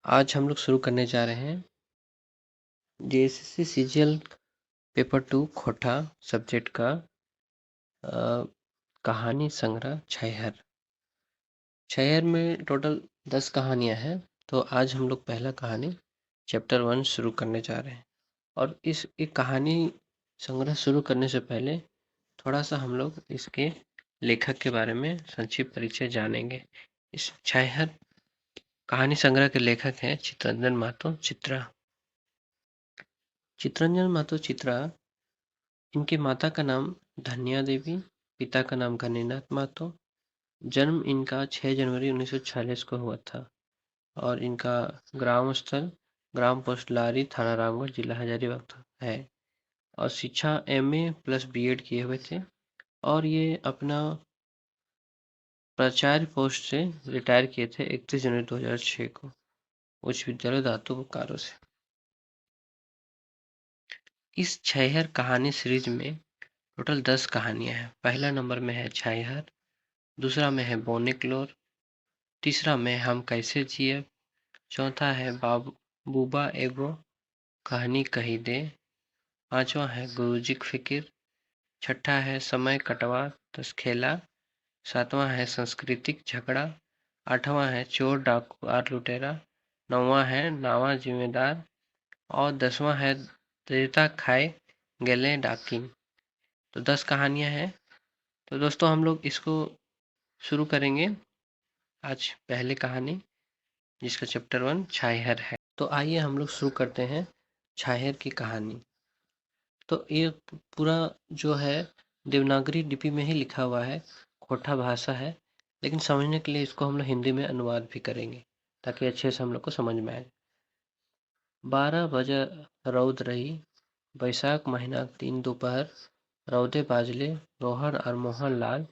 आज हम लोग शुरू करने जा रहे हैं जेएसएससी सीजीएल पेपर 2 खोटा सब्जेक्ट का कहानी संग्रह छैहर में टोटल 10 कहानियां हैं। तो आज हम लोग पहला कहानी चैप्टर 1 शुरू करने जा रहे हैं। और इस एक कहानी संग्रह शुरू करने से पहले थोड़ा सा हम लोग इसके लेखक के बारे में संक्षिप्त परिचय जानेंगे। इस छैहर कहानी संग्रह के लेखक हैं चित्तरंजन महतो चित्रा। चित्तरंजन महतो चित्रा, इनकी माता का नाम धन्या देवी, पिता का नाम गणेशनाथ महतो। जन्म इनका 6 जनवरी 1946 को हुआ था और इनका ग्राम स्थल ग्राम पोस्ट लारी, थाना रामगढ़, जिला हजारीबाग है। और शिक्षा एमए प्लस बीएड किए हुए थे और ये अपना प्राचार्य पोस्ट से रिटायर किए थे 31 जनवरी 2006 को उच्च विद्यालय दातू बोकारो से। इस छैहर कहानी सीरीज में टोटल 10 कहानियां हैं। पहला नंबर में है छैहर, दूसरा में है बोनिकलोर, तीसरा में हम कैसे जिए, चौथा है बूबा एगो कहानी कही दे, पांचवा है गुरुजी की फिकिर, छठा है समय कटवा तसखेला, सातवां है सांस्कृतिक झगड़ा, आठवां है चोर डाकू आर लुटेरा, नौवां है नावा जिम्मेदार और 10वां है देवता खाए गले डाकिन। तो 10 कहानियां हैं। तो दोस्तों हम लोग इसको शुरू करेंगे। आज पहली कहानी जिसका चैप्टर 1 छैहर है। तो आइए हम लोग शुरू करते हैं छैहर की कहानी। तो ये पूरा जो है देवनागरी लिपि में ही लिखा हुआ है, खोटा भाषा है, लेकिन समझने के लिए इसको हम लोग हिंदी में अनुवाद भी करेंगे ताकि अच्छे से हम लोग को समझ में आए। 12 बजे रौद रही, बैसाख महीना 3 दोपहर, रौदे बाजले, रोहन और मोहन लाल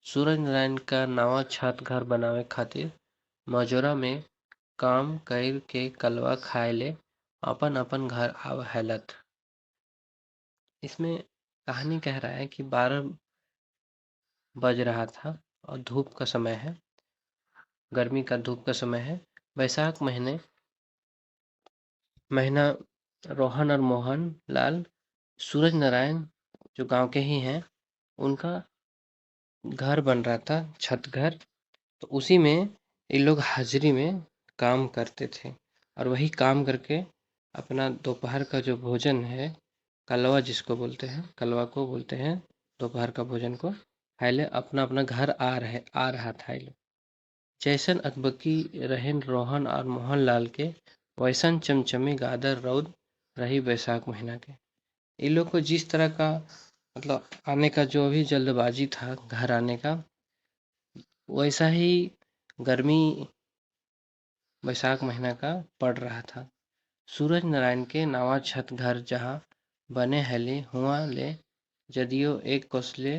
सूरज नारायण का नवा छत घर बनावे खातिर मजोरा में काम कइर के कलवा खाए ले अपन अपन घर आव हैलत। इसमें कहानी कह रहा है कि 12 बज रहा था और धूप का समय है, गर्मी का धूप का समय है। बैसाख महीना रोहन और मोहन लाल सूरज नारायण जो गांव के ही हैं, उनका घर बन रहा था, छत घर। तो उसी में ये लोग हाजिरी में काम करते थे और वही काम करके अपना दोपहर का जो भोजन है, कलवा जिसको बोलते हैं, कलवा को बोलते हैं दोपहर का भोजन को, खाइले अपना अपना घर आ रहा था। ये लोग जैसन अकबकी रहन रोहन और मोहन लाल के, वैसन चमचमी गादर रौद रही बैसाख महीना के। इन लोग को जिस तरह का मतलब आने का जो भी जल्दबाजी था घर आने का, वैसा ही गर्मी बैसाख महीना का पड़ रहा था। सूरज नारायण के नवा छत घर जहाँ बने हले हुआ ले जदियो एक कोसले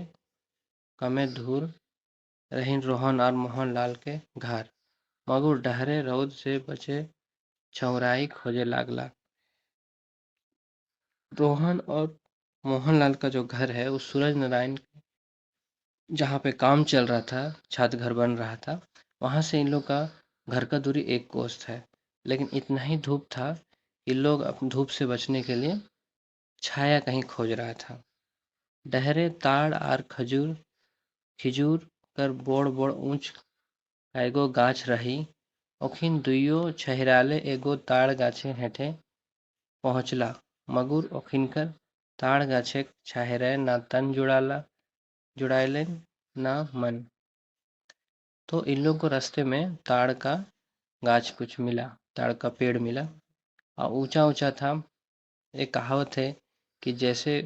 कमे दूर रहीन रोहन और मोहन लाल के घर, मगुर डहरे रौद से बचे छौराई खोजे लागला। रोहन और मोहनलाल का जो घर है उस सूरज नारायण जहाँ पे काम चल रहा था, छत घर बन रहा था, वहाँ से इन लोग का घर का दूरी 1 कोस है। लेकिन इतना ही धूप था, इन लोग अपनी धूप से बचने के लिए छाया कहीं खोज रहा था। डहरे ताड़ आर खिजूर कर बोड़ बोड़ ऊंच एगो गाछ रही, ओखिन दुइयो छहिराले एगो ताड़ गाछे हेठे पहुँचला, मगुर ओखिनकर ताड़ गाछे छाहिराए ना तन जुड़ाइलन ना मन। तो इन लोग को रास्ते में ताड़ का गाछ कुछ मिला, ताड़ का पेड़ मिला और ऊंचा ऊंचा था। एक कहावत है कि जैसे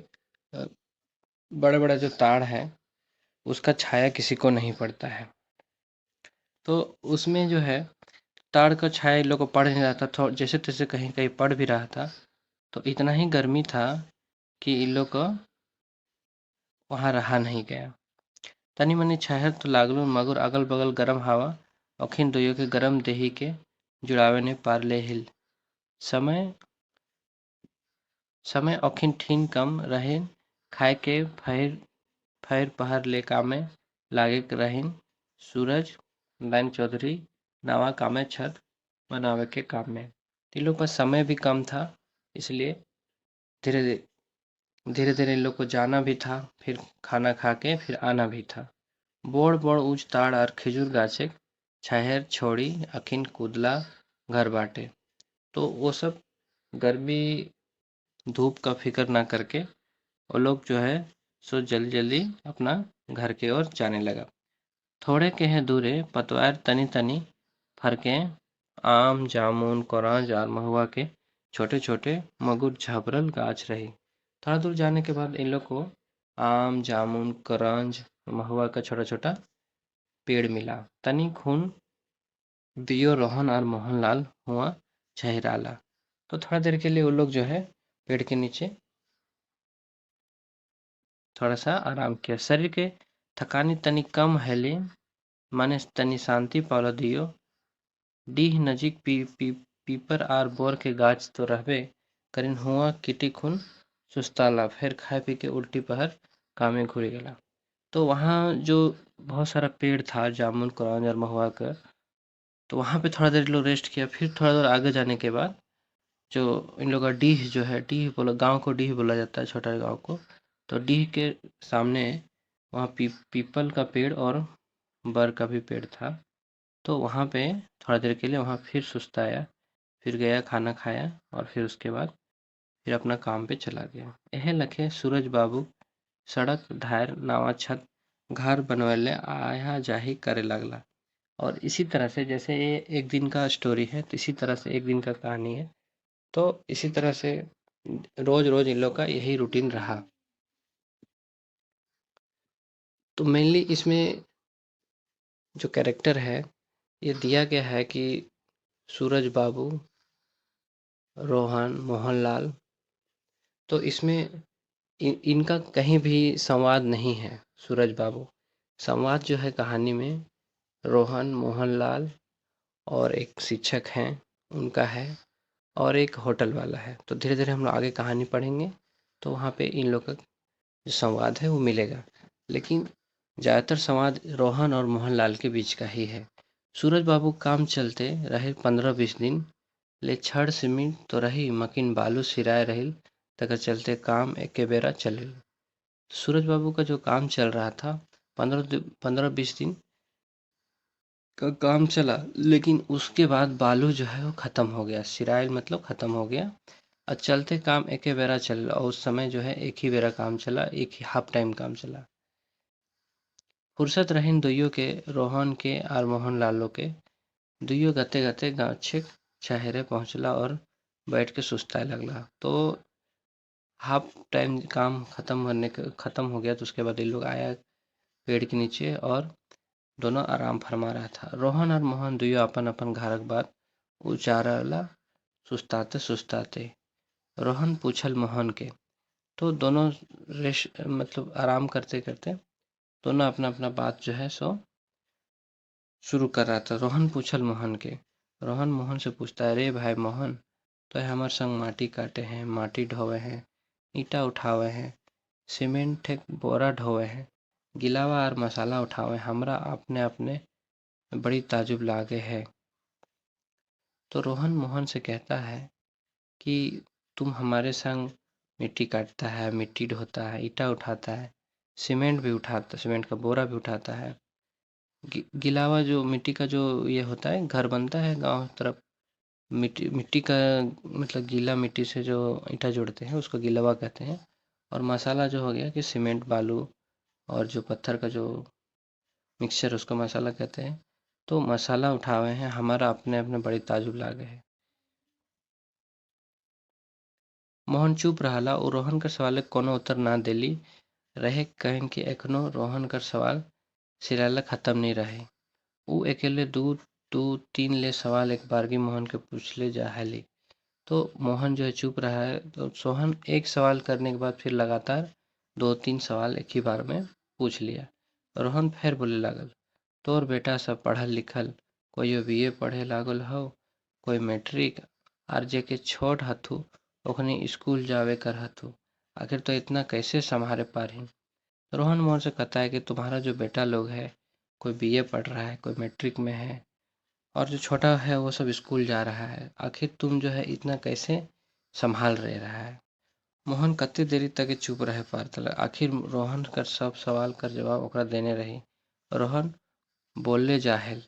बड़ा बड़ा जो ताड़ है उसका छाया किसी को नहीं पड़ता है। तो उसमें जो है ताड़ का छाया इन लोग को पड़ नहीं रहा था, थोड़ा जैसे तैसे कहीं कहीं पड़ भी रहा था। तो इतना ही गर्मी था कि इन लोग को वहाँ रहा नहीं गया। तनी मनी छाहर तो लागलो, मगर अगल बगल गरम हवा अखिन दोयो के गरम देही के जुड़ावे ने पार ले हिल। समय अखिन ठीन कम रहे, खाए के फैर पहर ले कामे लागे रहीन। सूरज नारायण चौधरी नवा कामे छत मनावे के काम में। इन लोग पास समय भी कम था, इसलिए धीरे धीरे धीरे इन लोग को जाना भी था, फिर खाना खा के फिर आना भी था। बड़ बड़ ऊंच ताड़ और खिजूर गाछे छाहर छोड़ी अखिन कूदला घर बाटे। तो वो सब गर्मी धूप का फिक्र ना करके वो लोग जो है सो जल्दी जल्दी अपना घर की ओर जाने लगा। थोड़े के हैं दूरे पतवार तनी तनी फरके आम जामुन कोरांज और महुआ के छोटे छोटे मगुर झबरल गाछ रही। थोड़ा दूर जाने के बाद इन लोग को आम जामुन कोरांज महुआ का छोटा छोटा पेड़ मिला। तनी खून दियो रोहन और मोहनलाल हुआ छहराला। तो थोड़ा देर के लिए वो लोग जो है पेड़ के नीचे थोड़ा सा आराम किया। शरीर के थकानी तनी कम हैली, माने तनी शांति पावला दियो। डीह नजीक पीपर आर बोर के गाछ तो रहबे करिन हुआ किटी खुन सुस्ताला। फिर खाए पी के उल्टी पहर कामे घुरी गेला। तो वहाँ जो बहुत सारा पेड़ था जामुन कुरान और महुआ का, तो वहाँ पे थोड़ा देर लोग रेस्ट किया। फिर थोड़ा देर आगे जाने के बाद जो इन लोगों का डीह जो है, डीह बोला गांव को डीह बोला जाता है, छोटा गांव को। तो डीह के सामने वहाँ पीपल का पेड़ और बर का भी पेड़ था। तो वहाँ पे थोड़ा देर के लिए वहाँ फिर सुस्ताया, फिर गया खाना खाया और फिर उसके बाद फिर अपना काम पे चला गया। यह लखे सूरज बाबू सड़क धार नावा छत घर बनवले आया जाही करे लगला। और इसी तरह से जैसे ये एक दिन का स्टोरी है, तो इसी तरह से एक दिन का कहानी है। तो इसी तरह से रोज रोज इन लोग का यही रूटीन रहा। तो मेनली इसमें जो कैरेक्टर है ये दिया गया है कि सूरज बाबू, रोहन, मोहनलाल। तो इसमें इनका कहीं भी संवाद नहीं है। सूरज बाबू संवाद जो है कहानी में रोहन, मोहनलाल और एक शिक्षक हैं उनका है, और एक होटल वाला है। तो धीरे धीरे हम लोग आगे कहानी पढ़ेंगे तो वहाँ पे इन लोग का जो संवाद है वो मिलेगा। लेकिन ज़्यादातर संवाद रोहन और मोहनलाल के बीच का ही है। सूरज बाबू काम चलते रहे 15-20 दिन ले छड़ सीमेंट तो रही मकिन बालू सिराए रही तकर चलते काम एके बेरा चले। सूरज बाबू का जो काम चल रहा था 15-20 दिन का काम चला, लेकिन उसके बाद बालू जो है वो ख़त्म हो गया। सिराइल मतलब ख़त्म हो गया और चलते काम एके बेरा चल। और उस समय जो है एक ही बेरा काम चला, एक ही हाफ टाइम काम चला। फुर्सत रहीन दुइयों के, रोहन के और मोहन लालो के। दुइयों गते गते गाछे छहरे पहुँचला और बैठ के सुस्ताए लगला। तो हाफ टाइम काम ख़त्म हो गया, तो उसके बाद ये लोग आया पेड़ के नीचे और दोनों आराम फरमा रहा था। रोहन और मोहन दुइयों अपन अपन घरक बात उचारला सुस्ताते सुस्ताते। रोहन पूछल मोहन के, तो दोनों मतलब आराम करते करते दोनों अपना अपना बात जो है सो शुरू कर रहा था। रोहन पूछल मोहन के, रोहन मोहन से पूछता है, रे भाई मोहन, तो हमार संग माटी काटे हैं, माटी ढोवे हैं, ईटा उठावे हैं, सीमेंट एक बोरा ढोवे हैं, गिलावा और मसाला उठावे, हमरा अपने अपने बड़ी ताजुब लागे है। तो रोहन मोहन से कहता है कि तुम हमारे संग मिट्टी काटता है, मिट्टी ढोता है, ईटा उठाता है, सीमेंट भी उठाता, सीमेंट का बोरा भी उठाता है, गिलावा जो मिट्टी का जो ये होता है घर बनता है गांव तरफ, मिट्टी मिट्टी का मतलब गीला मिट्टी से जो ईंटा जोड़ते हैं उसको गिलावा कहते हैं। और मसाला जो हो गया कि सीमेंट बालू और जो पत्थर का जो मिक्सचर उसको मसाला कहते हैं। तो मसाला उठावे हैं, हमारा अपने अपने बड़ी ताजुब लागे है। मोहन चुप रहला और रोहन कर सवाल कोनो उत्तर ना देली रहे, कहें कि एखनो रोहन कर सवाल सिराला खत्म नहीं रहे। ऊ अकेले दू दू तीन ले सवाल एक बारगी मोहन के पूछ ले जा हाली। तो मोहन जो है चुप रहा है, तो सोहन एक सवाल करने के बाद फिर लगातार 2-3 सवाल एक ही बार में पूछ लिया। रोहन फिर बोले लागल, तोर बेटा सब पढ़ल लिखल, कोई बीए पढ़े लागल हो, कोई मैट्रिक, आर जेके छोट हथु ओखनी स्कूल जावे कर हथु, आखिर तो इतना कैसे संभाले पारही। रोहन मोहन से कहता है कि तुम्हारा जो बेटा लोग है, कोई बीए पढ़ रहा है, कोई मैट्रिक में है, और जो छोटा है वो सब स्कूल जा रहा है। आखिर तुम जो है इतना कैसे संभाल रहे रहा है? मोहन कते देरी तक चुप रहे पारतल। आखिर रोहन कर सब सवाल कर जवाब ओकरा देने रही। रोहन बोलले जाहेल।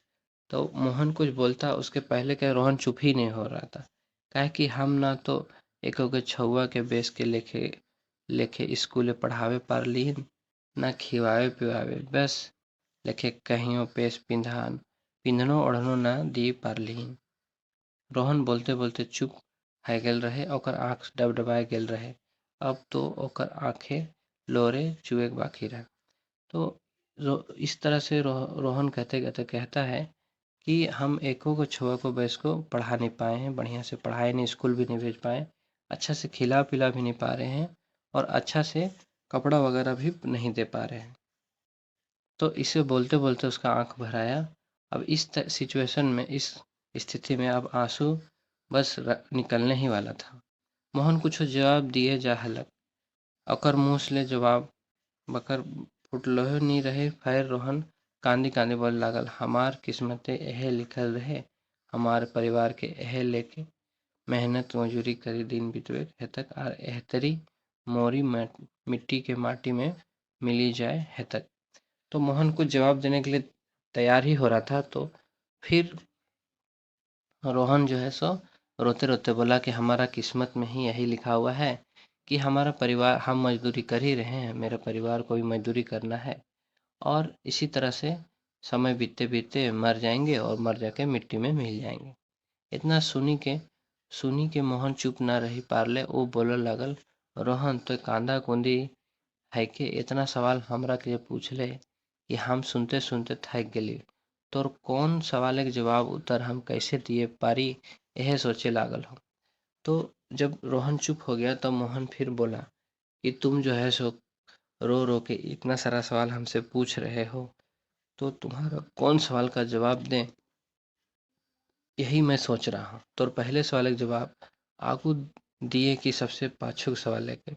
तो मोहन कुछ बोलता उसके पहले के रोहन चुप ही नहीं हो रहा था। काहे कि हम ना तो एको के छुआ के बेच के लेके लेके स्कूले पढ़ावे पार लीन, ना खिवावे पिवावे, बस लेके कहियो पेश पिंधनो ओढ़नो ना दी पार लीन। रोहन बोलते बोलते चुप है गेल रहे, ओकर आँख डबडबाए गेल रहे। अब तो ओकर आँखें लोरे चुए बाकी रहे। तो इस तरह से रोहन कहते कहते कहता है कि हम एको को छुआ को बैस को पढ़ा नहीं पाए हैं, बढ़िया से पढ़ाए नहीं, स्कूल भी नहीं भेज पाए, अच्छा से खिला पिला भी नहीं पा रहे हैं और अच्छा से कपड़ा वगैरह भी नहीं दे पा रहे हैं। तो इसे बोलते बोलते उसका आंख भर आया। अब इस सिचुएशन में, इस स्थिति में अब आंसू बस निकलने ही वाला था। मोहन कुछ जवाब दिए जा हलक, ओकर मुँह से जवाब बकर फुटलहो नहीं रहे। फिर रोहन कांदी कांदी बोले लागल, हमार किस्मते एहे लिखल रहे, हमार परिवार के एहे लेके मेहनत मजूरी करी दिन बितवे हेतक आर एहतरी मोरी मिट्टी के माटी में मिली जाए हेतक। तो मोहन कुछ जवाब देने के लिए तैयार ही हो रहा था, तो फिर रोहन जो है सो रोते रोते बोला कि हमारा किस्मत में ही यही लिखा हुआ है कि हमारा परिवार, हम मजदूरी कर ही रहे हैं, मेरे परिवार को भी मजदूरी करना है और इसी तरह से समय बीतते बीतते मर जाएंगे और मर जाके मिट्टी में मिल जाएंगे। इतना सुनी के मोहन चुप ना रही पारले। वो बोले लागल, रोहन तो कांदा कुंदी है कि इतना सवाल हमरा के पूछले कि हम सुनते सुनते थक गेली। तोर कौन सवाल के जवाब उत्तर हम कैसे दिए पारी, यह सोचे लागल हो। तो जब रोहन चुप हो गया तो मोहन फिर बोला कि तुम जो है सो रो रो के इतना सारा सवाल हमसे पूछ रहे हो, तो तुम्हारा कौन सवाल का जवाब दें, यही मैं सोच रहा हूँ। तो पहले सवाल का जवाब आगू दिए कि सबसे पाछू सवाल लेके।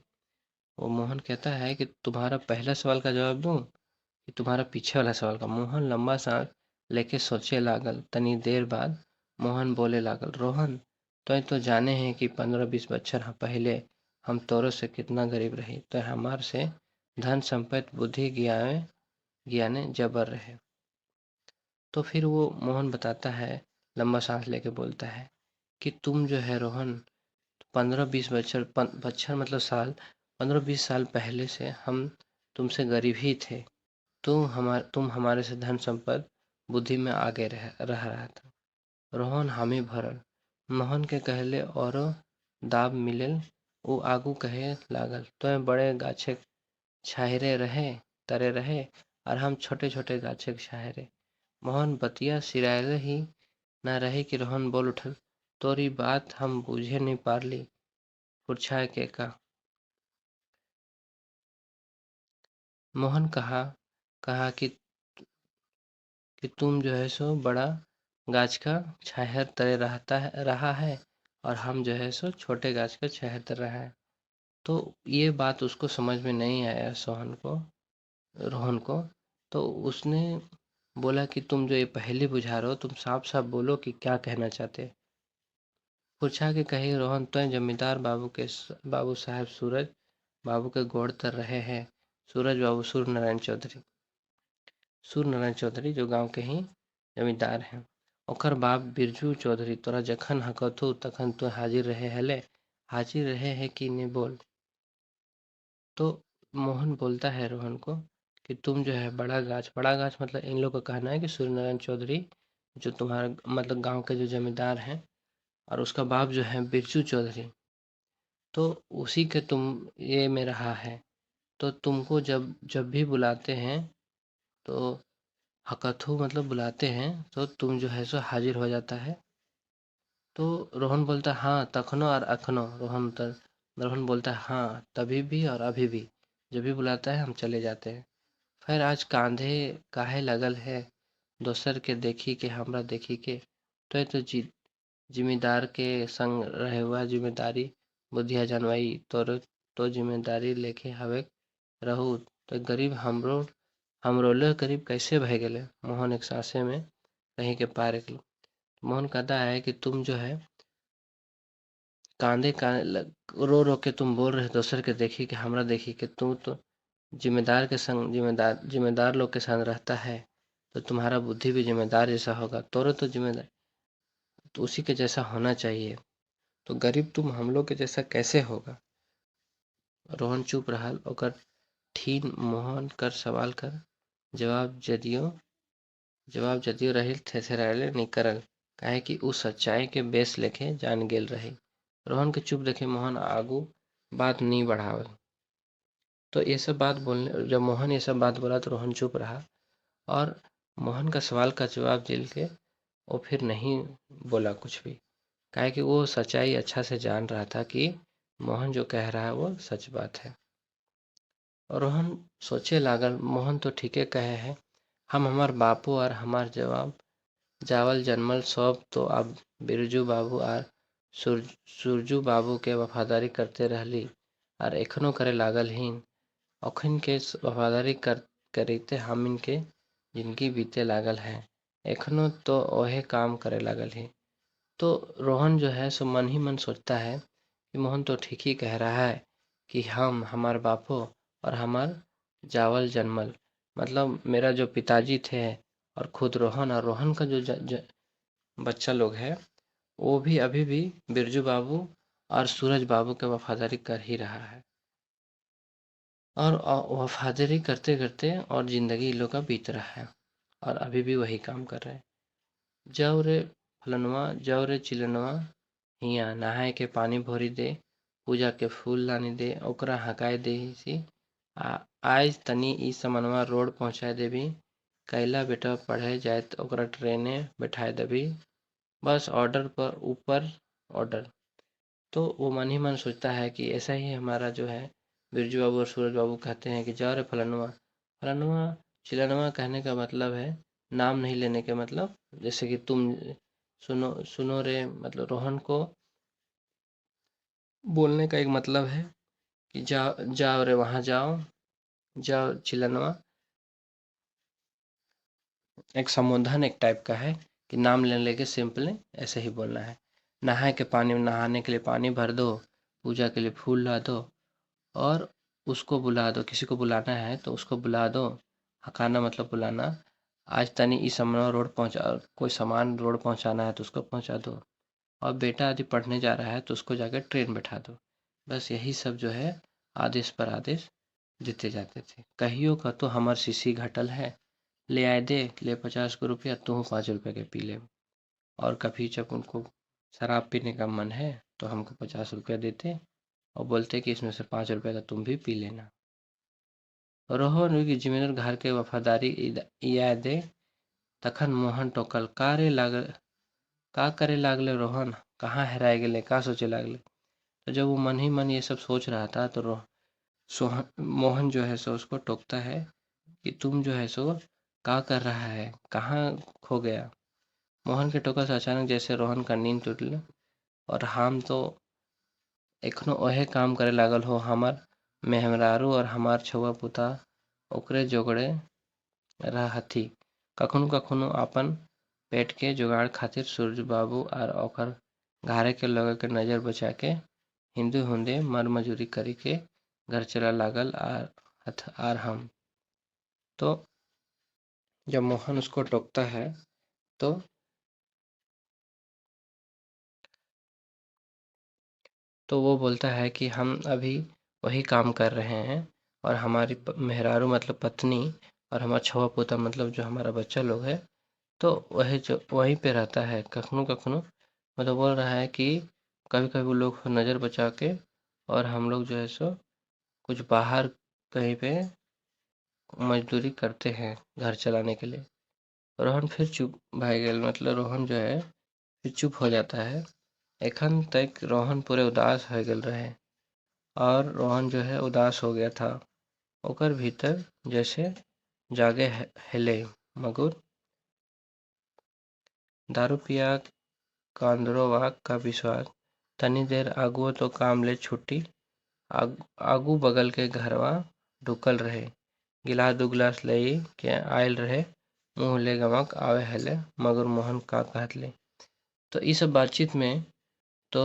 वो मोहन कहता है कि तुम्हारा पहला सवाल का जवाब दूं कि तुम्हारा पीछे वाला सवाल का। मोहन लंबा सांस लेके सोचे लागल। तनी देर बाद मोहन बोले लागल, रोहन तो जाने हैं कि 15-20 बच्चर पहले हम तोरो से कितना गरीब रही, तो हमार से धन संपत्ति बुद्धि ज्ञाने जबर रहे। तो फिर वो मोहन बताता है, लंबा सांस लेके बोलता है कि तुम जो है रोहन 15-20 बच्चर बच्चर मतलब साल, 15-20 साल पहले से हम तुमसे गरीब ही थे। तुम हमारे से धन संपत्ति बुद्धि में आगे रह रहा था। रोहन हामी भरल। मोहन के कहले और दाब मिलल। वो आगू कहे लागल, तो बड़े गाछे छाहरे रहे तरे रहे और हम छोटे छोटे गाछे छाहरे। मोहन बतिया सिरायले ही न रहे कि रोहन बोल उठल, तोरी बात हम बूझे नहीं पारली। पुरछाए के का मोहन कहा कि तुम जो है सो बड़ा गाछ का छाहर तले रहा है और हम जो है सो छोटे गाछ का छाहर तर रहा है। तो ये बात उसको समझ में नहीं आया रोहन को। तो उसने बोला कि तुम जो ये पहेली बुझा रहे हो, तुम साफ साफ बोलो कि क्या कहना चाहते। पूछा कि कही रोहन, तो जमींदार बाबू साहब सूरज बाबू के गोड़ तर रहे हैं। सूरज बाबू सूर्य नारायण चौधरी जो गांव के ही जमींदार हैं। ओकर बाप बिरजू चौधरी तोरा जखन हकथू तखन तो हाजिर रहे हले, हाजिर रहे है कि नहीं बोल। तो मोहन बोलता है रोहन को कि तुम जो है बड़ा गाछ मतलब इन लोग का कहना है कि सूर्य नारायण चौधरी जो तुम्हारा मतलब गांव के जो जमींदार हैं और उसका बाप जो है बिरजू चौधरी, तो उसी के तुम ये में रहा है। तो तुमको जब जब भी बुलाते हैं तो हकथू मतलब बुलाते हैं तो तुम जो है सो हाजिर हो जाता है। तो रोहन बोलता है हाँ तखनो और अखनो। रोहन बोलता है हाँ तभी भी और अभी भी, जब भी बुलाता है हम चले जाते हैं। फिर आज कांधे काहे लगल है, दोसर के देखी के हमरा देखी के। तो ये तो जिम्मेदार के संग रहे हुआ जिम्मेदारी बुद्धिया जानवाई तोर तो जिम्मेदारी लेके हवे रहू। तो गरीब हमरो ले गरीब कैसे भय गेले। मोहन एक सांसे में कहीं के पार मोहन कहता है कि तुम जो है कांधे का रो रो के तुम बोल रहे दोसर के देखी कि हमरा देखी कि तुम तो जिम्मेदार के संग जिम्मेदार लोग के साथ रहता है, तो तुम्हारा बुद्धि भी जिम्मेदार जैसा होगा, तोरे तो जिम्मेदार तो उसी के जैसा होना चाहिए। तो गरीब तुम हम लोग के जैसा कैसे होगा? रोहन चुप रहा ओकर ठीन मोहन कर सवाल कर जवाब जदियो रहिल थेथेरायले नहीं करल, काहे कि उ सच्चाई के बेस लेके जान गेल रही। रोहन के चुप देखे मोहन आगू बात नहीं बढ़ावल। तो ये सब बात बोलने जब मोहन ये सब बात बोला तो रोहन चुप रहा और मोहन का सवाल का जवाब दिल के वो फिर नहीं बोला कुछ भी, काहे कि वो सच्चाई अच्छा से जान रहा था कि मोहन जो कह रहा है वो सच बात है। और रोहन सोचे लागल मोहन तो ठीके कहे है, हम हमार बापू और हमार जवाब जावल जन्मल सब तो अब बिरजू बाबू और सुरजू बाबू के वफादारी करते रहली और एखनो करे लागल ही। अखन के वफादारी करीते हम इनके जिंदगी बीते लागल है, एखनो तो ओहे काम करे लागल ही। तो रोहन जो है सो मन ही मन सोचता है कि मोहन तो ठीक ही कह रहा है कि हम हमार बापो और हमार जावल जन्मल, मतलब मेरा जो पिताजी थे और खुद रोहन और रोहन का जो बच्चा लोग है वो भी अभी भी बिरजू बाबू और सूरज बाबू के वफादारी कर ही रहा है। और वफादारी करते करते और ज़िंदगी इन लोग का बीत रहा है और अभी भी वही काम कर रहे हैं। जाओ रे फलनवा जाओ रे चिलनवा हिया नहाए के पानी भोरी दे, पूजा के फूल लानी दे ओकरा हकाय देहिसी, आज तनी ई समनवा रोड पहुँचाए देबी, कैला बेटा पढ़े जाए तो ओकरा ट्रेने बैठाए देबी, बस ऑर्डर पर ऊपर ऑर्डर। तो वो मन ही मन सोचता है कि ऐसा ही हमारा जो है बिरजू बाबू और सूरज बाबू कहते हैं कि जाओ रे फलानुआ फलानुआ चिलानुआ, कहने का मतलब है नाम नहीं लेने के मतलब, जैसे कि तुम सुनो सुनो रे, मतलब रोहन को बोलने का एक मतलब है कि जाओ जाओ रे वहाँ जाओ, जाओ चिलनवा एक संबोधन एक टाइप का है कि नाम लेने लेके सिंपली ऐसे ही बोलना है। नहाए के पानी नहाने के लिए पानी भर दो, पूजा के लिए फूल ला दो और उसको बुला दो, किसी को बुलाना है तो उसको बुला दो। हकाना मतलब बुलाना। आज तनी इस समनवा रोड पहुँचा, कोई सामान रोड पहुँचाना है तो उसको पहुँचा दो। और बेटा यदि पढ़ने जा रहा है तो उसको जाकर ट्रेन बैठा दो। बस यही सब जो है आदेश पर आदेश देते जाते थे। कहियो का तो हमार शीशी घटल है, ले आए दे, ले 50 को रुपया, तू 5 रुपये के पी ले। और कभी जब उनको शराब पीने का मन है तो हमको 50 रुपया देते और बोलते कि इसमें से 5 रुपये का तुम भी पी लेना। रोहन की जिम्मेदार घर के वफादारी यादे तखन मोहन टोकल का करे लागले रोहन, कहाँ हेराए गेले, का सोचे लागले। तो जब वो मन ही मन ये सब सोच रहा था तो मोहन जो है सो उसको टोकता है कि तुम जो है सो का कर रहा है, कहाँ खो गया। मोहन के टोका से अचानक जैसे रोहन का नींद टूटल और हम तो एखनो ओहे काम करे लागल हो, हमार मेहरारू और हमार छुआ पुता ओकरे जोगड़े रहथी। कखनो कखनो अपन पेट के जुगाड़ खातिर सूरज बाबू और ओकर घारे के लोग के नजर बचा के हिंदू हुंदे मर मजूरी करी के घर चला लागल आर हम। तो जब मोहन उसको टोकता है तो वो बोलता है कि हम अभी वही काम कर रहे हैं और हमारी मेहरारू मतलब पत्नी और हमारा छुआ पोता मतलब जो हमारा बच्चा लोग है तो वही जो वहीं पे रहता है। कखनो कखनो मतलब बोल रहा है कि कभी कभी वो लोग नज़र बचा के और हम लोग जो है सो कुछ बाहर कहीं पे मजदूरी करते हैं घर चलाने के लिए। रोहन फिर चुप भाग गया, मतलब रोहन जो है फिर चुप हो जाता है। एखन तक रोहन पूरे उदास हो गल रहे और रोहन जो है उदास हो गया था। ओकर भीतर जैसे जागे हेले मगुर दारू पिया कांदरोवा का विश्वास। तनी देर आगुओ तो काम ले छुट्टी आगू बगल के घरवा ढुकल रहे, गिलास दू गिलास लई के आयल रहे, मुँह ले गमक आवे हेले मगर मोहन का कहत ले तो इस सब बातचीत में तो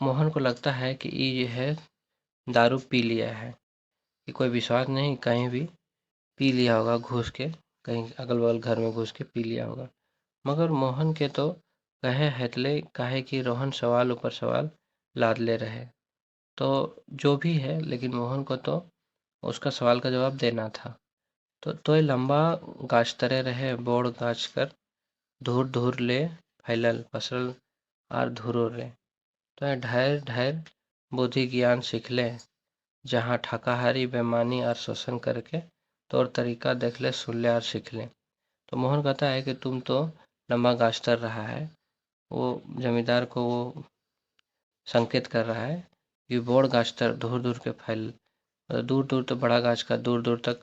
मोहन को लगता है कि ये है दारू पी लिया है, कि कोई विश्वास नहीं, कहीं भी पी लिया होगा घुस के, कहीं अगल बगल घर में घुस के पी लिया होगा। मगर मोहन के तो कहे हथले काहे कि रोहन सवाल ऊपर सवाल लाद ले रहे। तो जो भी है, लेकिन मोहन को तो उसका सवाल का जवाब देना था। तो तोय लंबा गाछ तरे रहे बोड़ गाछ कर, धूर धूर ले फैलल पसरल आर धुरो रे। तो ढेर ढेर बुद्धि ज्ञान सीखले, जहाँ ठाकाहारी बेमानी और शोषण करके तौर तरीका देख ले, सुन ले और सीख ले। तो मोहन कहता है कि तुम तो लंबा गाछ तर रहा है, वो जमींदार को वो संकेत कर रहा है कि बोड़ गाछ तर दूर दूर के फैल, दूर दूर तो बड़ा गाछ का दूर दूर तक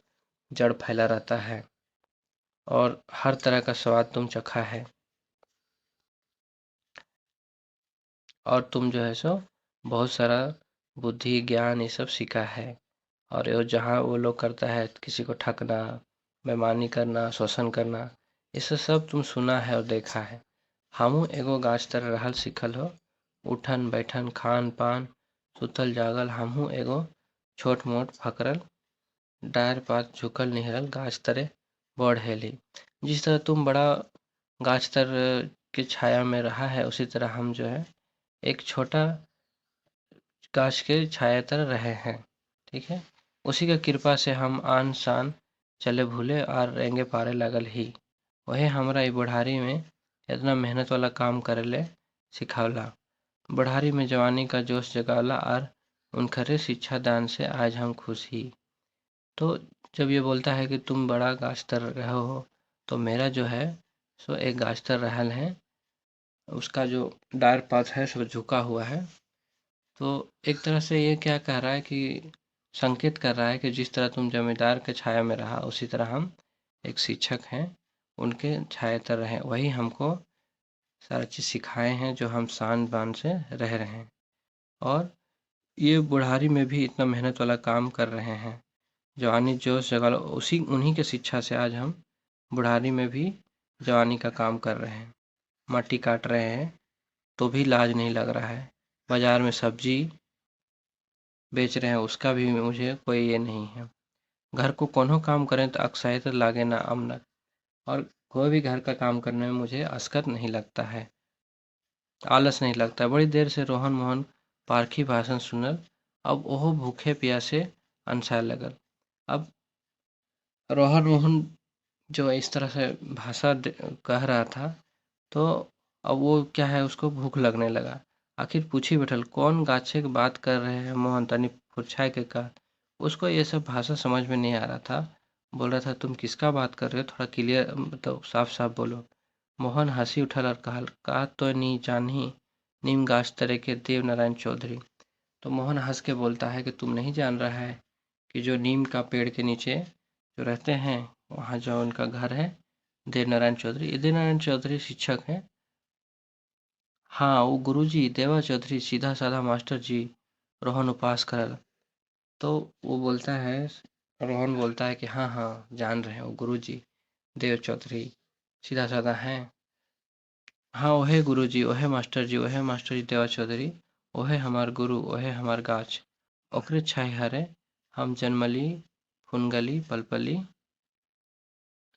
जड़ फैला रहता है, और हर तरह का स्वाद तुम चखा है, और तुम जो है सो बहुत सारा बुद्धि ज्ञान ये सब सीखा है। और ये जहाँ वो लोग करता है किसी को ठगना, बेईमानी करना, शोषण करना, ये सब तुम सुना है और देखा है। हमहू एगो गाछ तर रहल सीखल हो, उठन बैठन खान पान सुतल जागल हमहू एगो छोट मोट फकरल डार पात झुकल निहरल गाछ तरे बढ़ेली। जिस तरह तुम बड़ा गाछ तर की छाया में रहा है, उसी तरह हम जो है एक छोटा गाछ के छाया तर रहे हैं। ठीक है, उसी का कृपा से हम आन शान चले भूले और रेंगे पारे लगल ही। वही हमरा ई बुढ़ारी में इतना मेहनत वाला काम करेले सिखावला, बुढ़ारी में जवानी का जोश जगावला, और उनखरे शिक्षा दान से आज हम खुश ही। तो जब ये बोलता है कि तुम बड़ा गाछ तर रहे हो, तो मेरा जो है सो एक गाछ तर रहल है, उसका जो डार पात है सो झुका हुआ है। तो एक तरह से ये क्या कह रहा है कि संकेत कर रहा है कि जिस तरह तुम जमींदार के छाया में रहा, उसी तरह हम एक शिक्षक हैं, उनके छाया तर रहे, वही हमको सारा चीज़ सिखाए हैं जो हम शान बान से रह रहे हैं। और ये बुढ़ारी में भी इतना मेहनत वाला काम कर रहे हैं, जवानी जोश जगह उसी उन्हीं के शिक्षा से आज हम बुढ़ारी में भी जवानी का काम कर रहे हैं। माटी काट रहे हैं तो भी लाज नहीं लग रहा है, बाजार में सब्जी बेच रहे हैं उसका भी मुझे कोई ये नहीं है। घर को कोनो काम करें तो अक्साइयत लागे ना अमनक, और कोई भी घर का काम करने में मुझे असकत नहीं लगता है, आलस नहीं लगता। बड़ी देर से रोहन मोहन पारखी भाषण सुनल, अब ओहो भूखे प्यासे अनसाय लगल। अब रोहन मोहन जो इस तरह से भाषा कह रहा था, तो अब वो क्या है, उसको भूख लगने लगा। आखिर पूछी बैठल कौन गाछे की बात कर रहे हैं मोहन, तनी फुरछाए के कहा। उसको ये सब भाषा समझ में नहीं आ रहा था, बोल रहा था तुम किसका बात कर रहे हो, थोड़ा क्लियर मतलब साफ साफ बोलो। मोहन हंसी उठल और कहल का तो नी जानी नीम गाछ तरे के देव नारायण चौधरी। तो मोहन हंस के बोलता है कि तुम नहीं जान रहा है कि जो नीम का पेड़ के नीचे जो रहते हैं, वहाँ जो उनका घर है देव नारायण चौधरी, ये देव नारायण चौधरी शिक्षक हैं। हाँ वो गुरुजी देवा चौधरी सीधा साधा मास्टर जी, रोहन उपास करल। तो वो बोलता है, रोहन बोलता है कि हाँ हाँ जान रहे हैं वो गुरुजी देव चौधरी सीधा साधा हैं। हाँ ओहे गुरुजी, ओहे मास्टर जी, ओहे मास्टर जी देवा चौधरी, ओहे हमार गुरु, ओहे हमार गाछ, ओकरे छाई हरे हम जन्मली फुनगली पलपली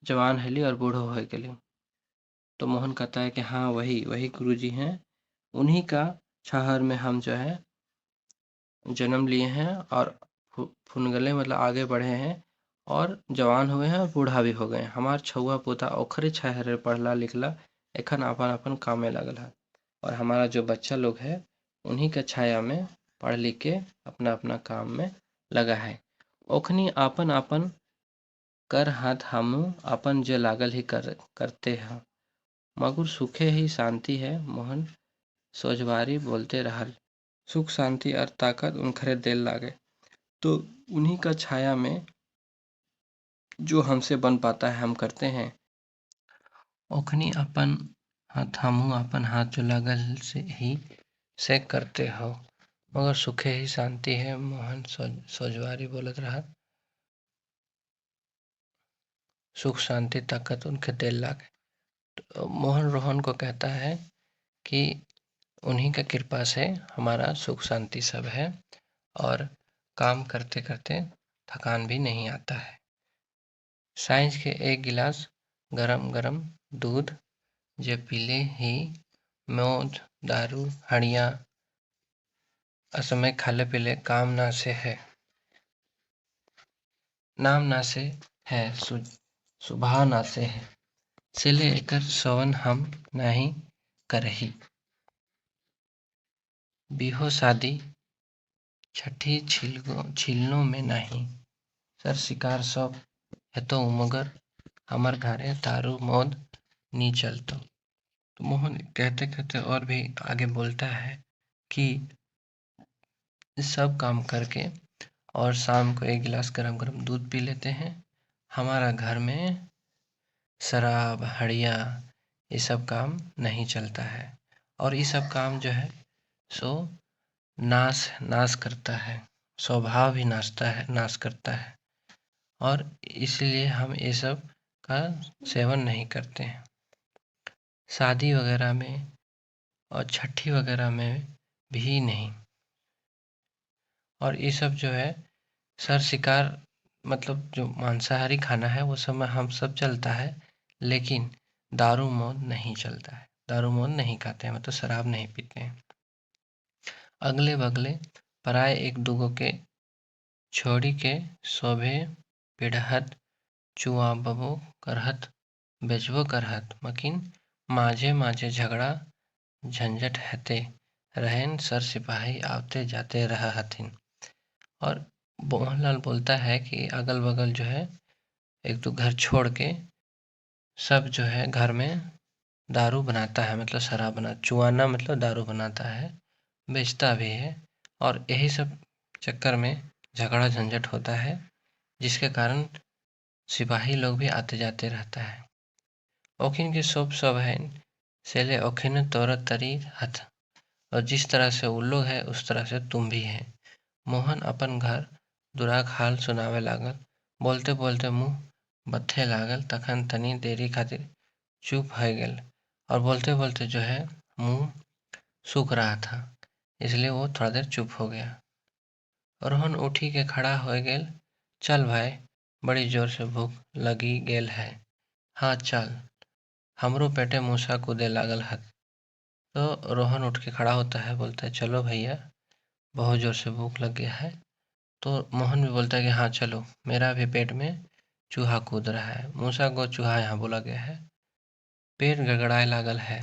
जवान हली और बूढ़ो हो गेली। तो मोहन कहता है कि हाँ वही वही गुरुजी हैं, उन्हीं का छाहर में हम जो है जन्म लिए हैं, और फुनगले मतलब आगे बढ़े हैं, और जवान हुए हैं और बूढ़ा भी हो गए हैं। हमार छुआ पोता ओखरे छाहरे पढ़ला लिखला एखन अपन अपन काम में लगल है, और हमारा जो बच्चा लोग है उन्हीं के छाया में पढ़ लिख के अपना अपना काम में लगा है। ओखनी आपन आपन कर हाथ हमू अपन जो लागल ही करते हैं, मगर सुखे ही शांति है मोहन सोजवारी बोलते रहल। सुख शांति और ताकत उनखरे देल लागे, तो उन्हीं का छाया में जो हमसे बन पाता है हम करते हैं। ओखनी अपन हाथ हमू अपन हाथ जो लागल से ही से करते हो, मगर सुखे ही शांति है मोहन सोजवारी बोलत रहा। सुख शांति ताकत उनके दिल लागे। तो मोहन रोहन को कहता है कि उन्हीं का कृपा से हमारा सुख शांति सब है और काम करते करते थकान भी नहीं आता है। साँझ के 1 गिलास गरम गरम दूध जे पीले ही मौज दारू हड़िया असमय खाले पीले काम ना से है नाम ना से है सुभाव ना से है से लेकर सवन हम नहीं करही बिहो शादी छठी छिलनों में नहीं सर शिकार सब है तो मगर हमार घरे दारू मौत नी चलतो। तो मोहन कहते कहते और भी आगे बोलता है कि सब काम करके और शाम को 1 गिलास गरम गरम दूध पी लेते हैं। हमारा घर में शराब हड़िया ये सब काम नहीं चलता है और ये सब काम जो है सो नाश करता है, स्वभाव भी नाश करता है और इसलिए हम ये सब का सेवन नहीं करते हैं। शादी वगैरह में और छठी वगैरह में भी नहीं। और ये सब जो है सर शिकार मतलब जो मांसाहारी खाना है वो सब हम सब चलता है, लेकिन दारू मौत नहीं चलता है। दारू मौत नहीं खाते हैं, मतलब शराब नहीं पीते हैं। अगले बगले पराए एक दूगो के छोड़ी के शोभे पिढ़हत चुआबो करहत बेचबो करहत मकिन माझे माझे झगड़ा झंझट हते रहेन सर सिपाही आवते जाते रहा हथिन। और मोहनलाल बोलता है कि अगल बगल जो है एक तो घर छोड़ के सब जो है घर में दारू बनाता है, मतलब शराब बना चुआना मतलब दारू बनाता है, बेचता भी है और यही सब चक्कर में झगड़ा झंझट होता है, जिसके कारण सिपाही लोग भी आते जाते रहता है। ओखिन के सब है सेले ओखिन तोर तरी हथ और जिस तरह से वो लोग है उस तरह से तुम भी है। मोहन अपन घर दुराक हाल सुनावे लागल, बोलते बोलते मुँह बत्थे लागल, तखन तनी देरी खातिर चुप हो गल और बोलते बोलते जो है मुँह सूख रहा था, इसलिए वो थोड़ा देर चुप हो गया। रोहन उठी के खड़ा हो गेल, चल भाई बड़ी जोर से भूख लगी गेल है, हाँ चल हमरो पेटे मूसा कूदे लागल हत। तो रोहन उठ के खड़ा होता है, बोलता है चलो भैया बहुत जोर से भूख लग गया है। तो मोहन भी बोलता है कि हाँ चलो मेरा भी पेट में चूहा कूद रहा है। मूसा को चूहा यहाँ बोला गया है। पेट गड़गड़ाए लागल है,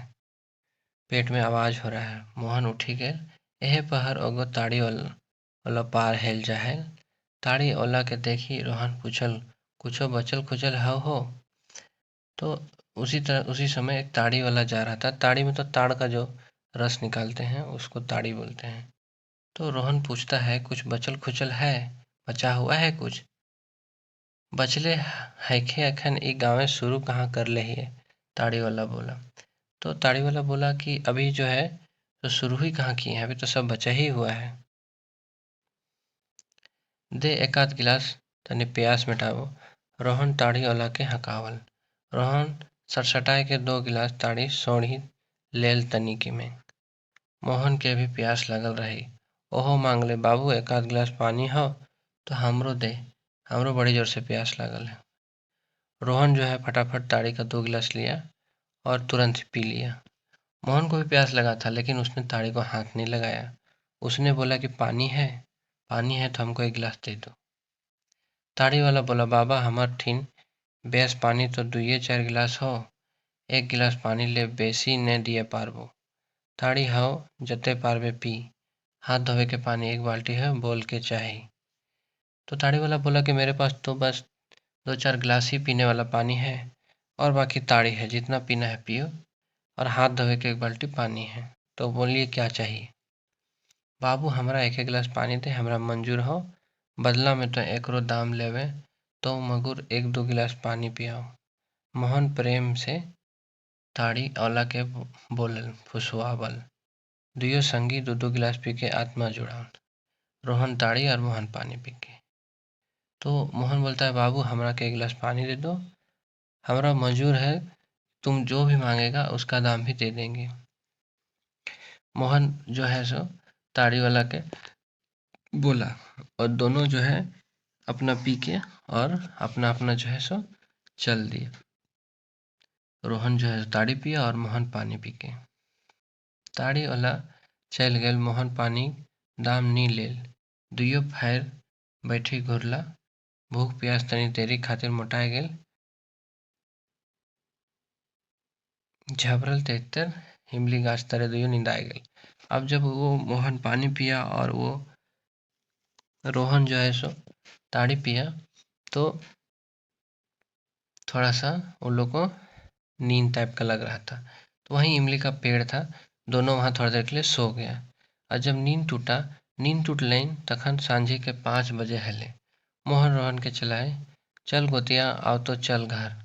पेट में आवाज हो रहा है। मोहन उठी गए, एहे पहर ओगो ताड़ी वाला पार हेल जाए। ताड़ी ओला के देखी रोहन पूछल कुछो बचल खुचल हो। तो उसी समय एक ताड़ी वाला जा रहा था। ताड़ी में तो ताड़ का जो रस निकालते हैं उसको ताड़ी बोलते हैं। तो रोहन पूछता है कुछ बचल खुचल है, बचा हुआ है कुछ? बचले हैखे अखन ई गाँवे शुरू कहाँ कर ले है, ताड़ी वाला बोला। तो ताड़ी वाला बोला कि अभी जो है तो शुरू ही कहाँ किए हैं, अभी तो सब बचा ही हुआ है। दे एक आध गिलास तनी प्यास मिटावो, रोहन ताड़ी वाला के हकावल। रोहन सटसटाए के 2 गिलास ताड़ी सोड़ी लेल तनिकी में। मोहन के भी प्यास लगल रही, ओहो मांग ले बाबू एक आध गिलास पानी हो तो हमरो दे, हमरो बड़ी जोर से प्यास लगल है। रोहन जो है फटाफट ताड़ी का 2 गिलास लिया और तुरंत पी लिया। मोहन को भी प्यास लगा था, लेकिन उसने ताड़ी को हाथ नहीं लगाया। उसने बोला कि पानी है तो हमको 1 गिलास दे दो। ताड़ी वाला बोला बाबा हमर ठीन बेस पानी तो 2-4 गिलास हो, 1 गिलास पानी ले बेसी ने दिए पारबो। ताड़ी हो जते पारबे पी, हाथ धोवे के पानी 1 बाल्टी है बोल के चाही। तो ताड़ी वाला बोला कि मेरे पास तो बस 2-4 गिलास ही पीने वाला पानी है और बाकी ताड़ी है, जितना पीना है पियो और हाथ धोवे के 1 बाल्टी पानी है। तो बोलिए क्या चाहिए? बाबू हमरा 1 गिलास पानी दे, हमरा मंजूर हो, बदला में तो एकरो दाम लेवे तो मगुर 1-2 गिलास पानी पियाओ। मोहन प्रेम से ताड़ी औला के बोलल फुसवावल। दुयो संगी 2-2 गिलास पी के आत्मा जुड़ावल। रोहन ताड़ी और मोहन पानी पी के। तो मोहन बोलता है बाबू हमरा के 1 गिलास पानी दे दो, हमरा मंजूर है, तुम जो भी मांगेगा उसका दाम भी दे देंगे। मोहन जो है सो ताड़ी वाला के बोला और दोनों जो है अपना पी के और अपना अपना जो है सो चल दिए। रोहन जो है ताड़ी पिया और मोहन पानी पी के। ताड़ी वाला चल गेल, मोहन पानी दाम नी लेल। दुइयो फायर बैठी घुरला। भूख प्यास तनी देरी खातिर मोटाए गेल। झबरल तेतर इमली गाछ तरे दुइयो नींदाए गेल। अब जब वो मोहन पानी पिया और वो रोहन जो है सो ताड़ी पिया तो थोड़ा सा उन लोग को नींद टाइप का लग रहा था। तो वहीं इमली का पेड़ था, दोनों वहाँ थोड़ी देर के लिए सो गया। और जब नींद टूटलैन तखन सांझे के 5 बजे हले। मोहन रोहन के चलाए, चल गोतिया आओ तो चल घर।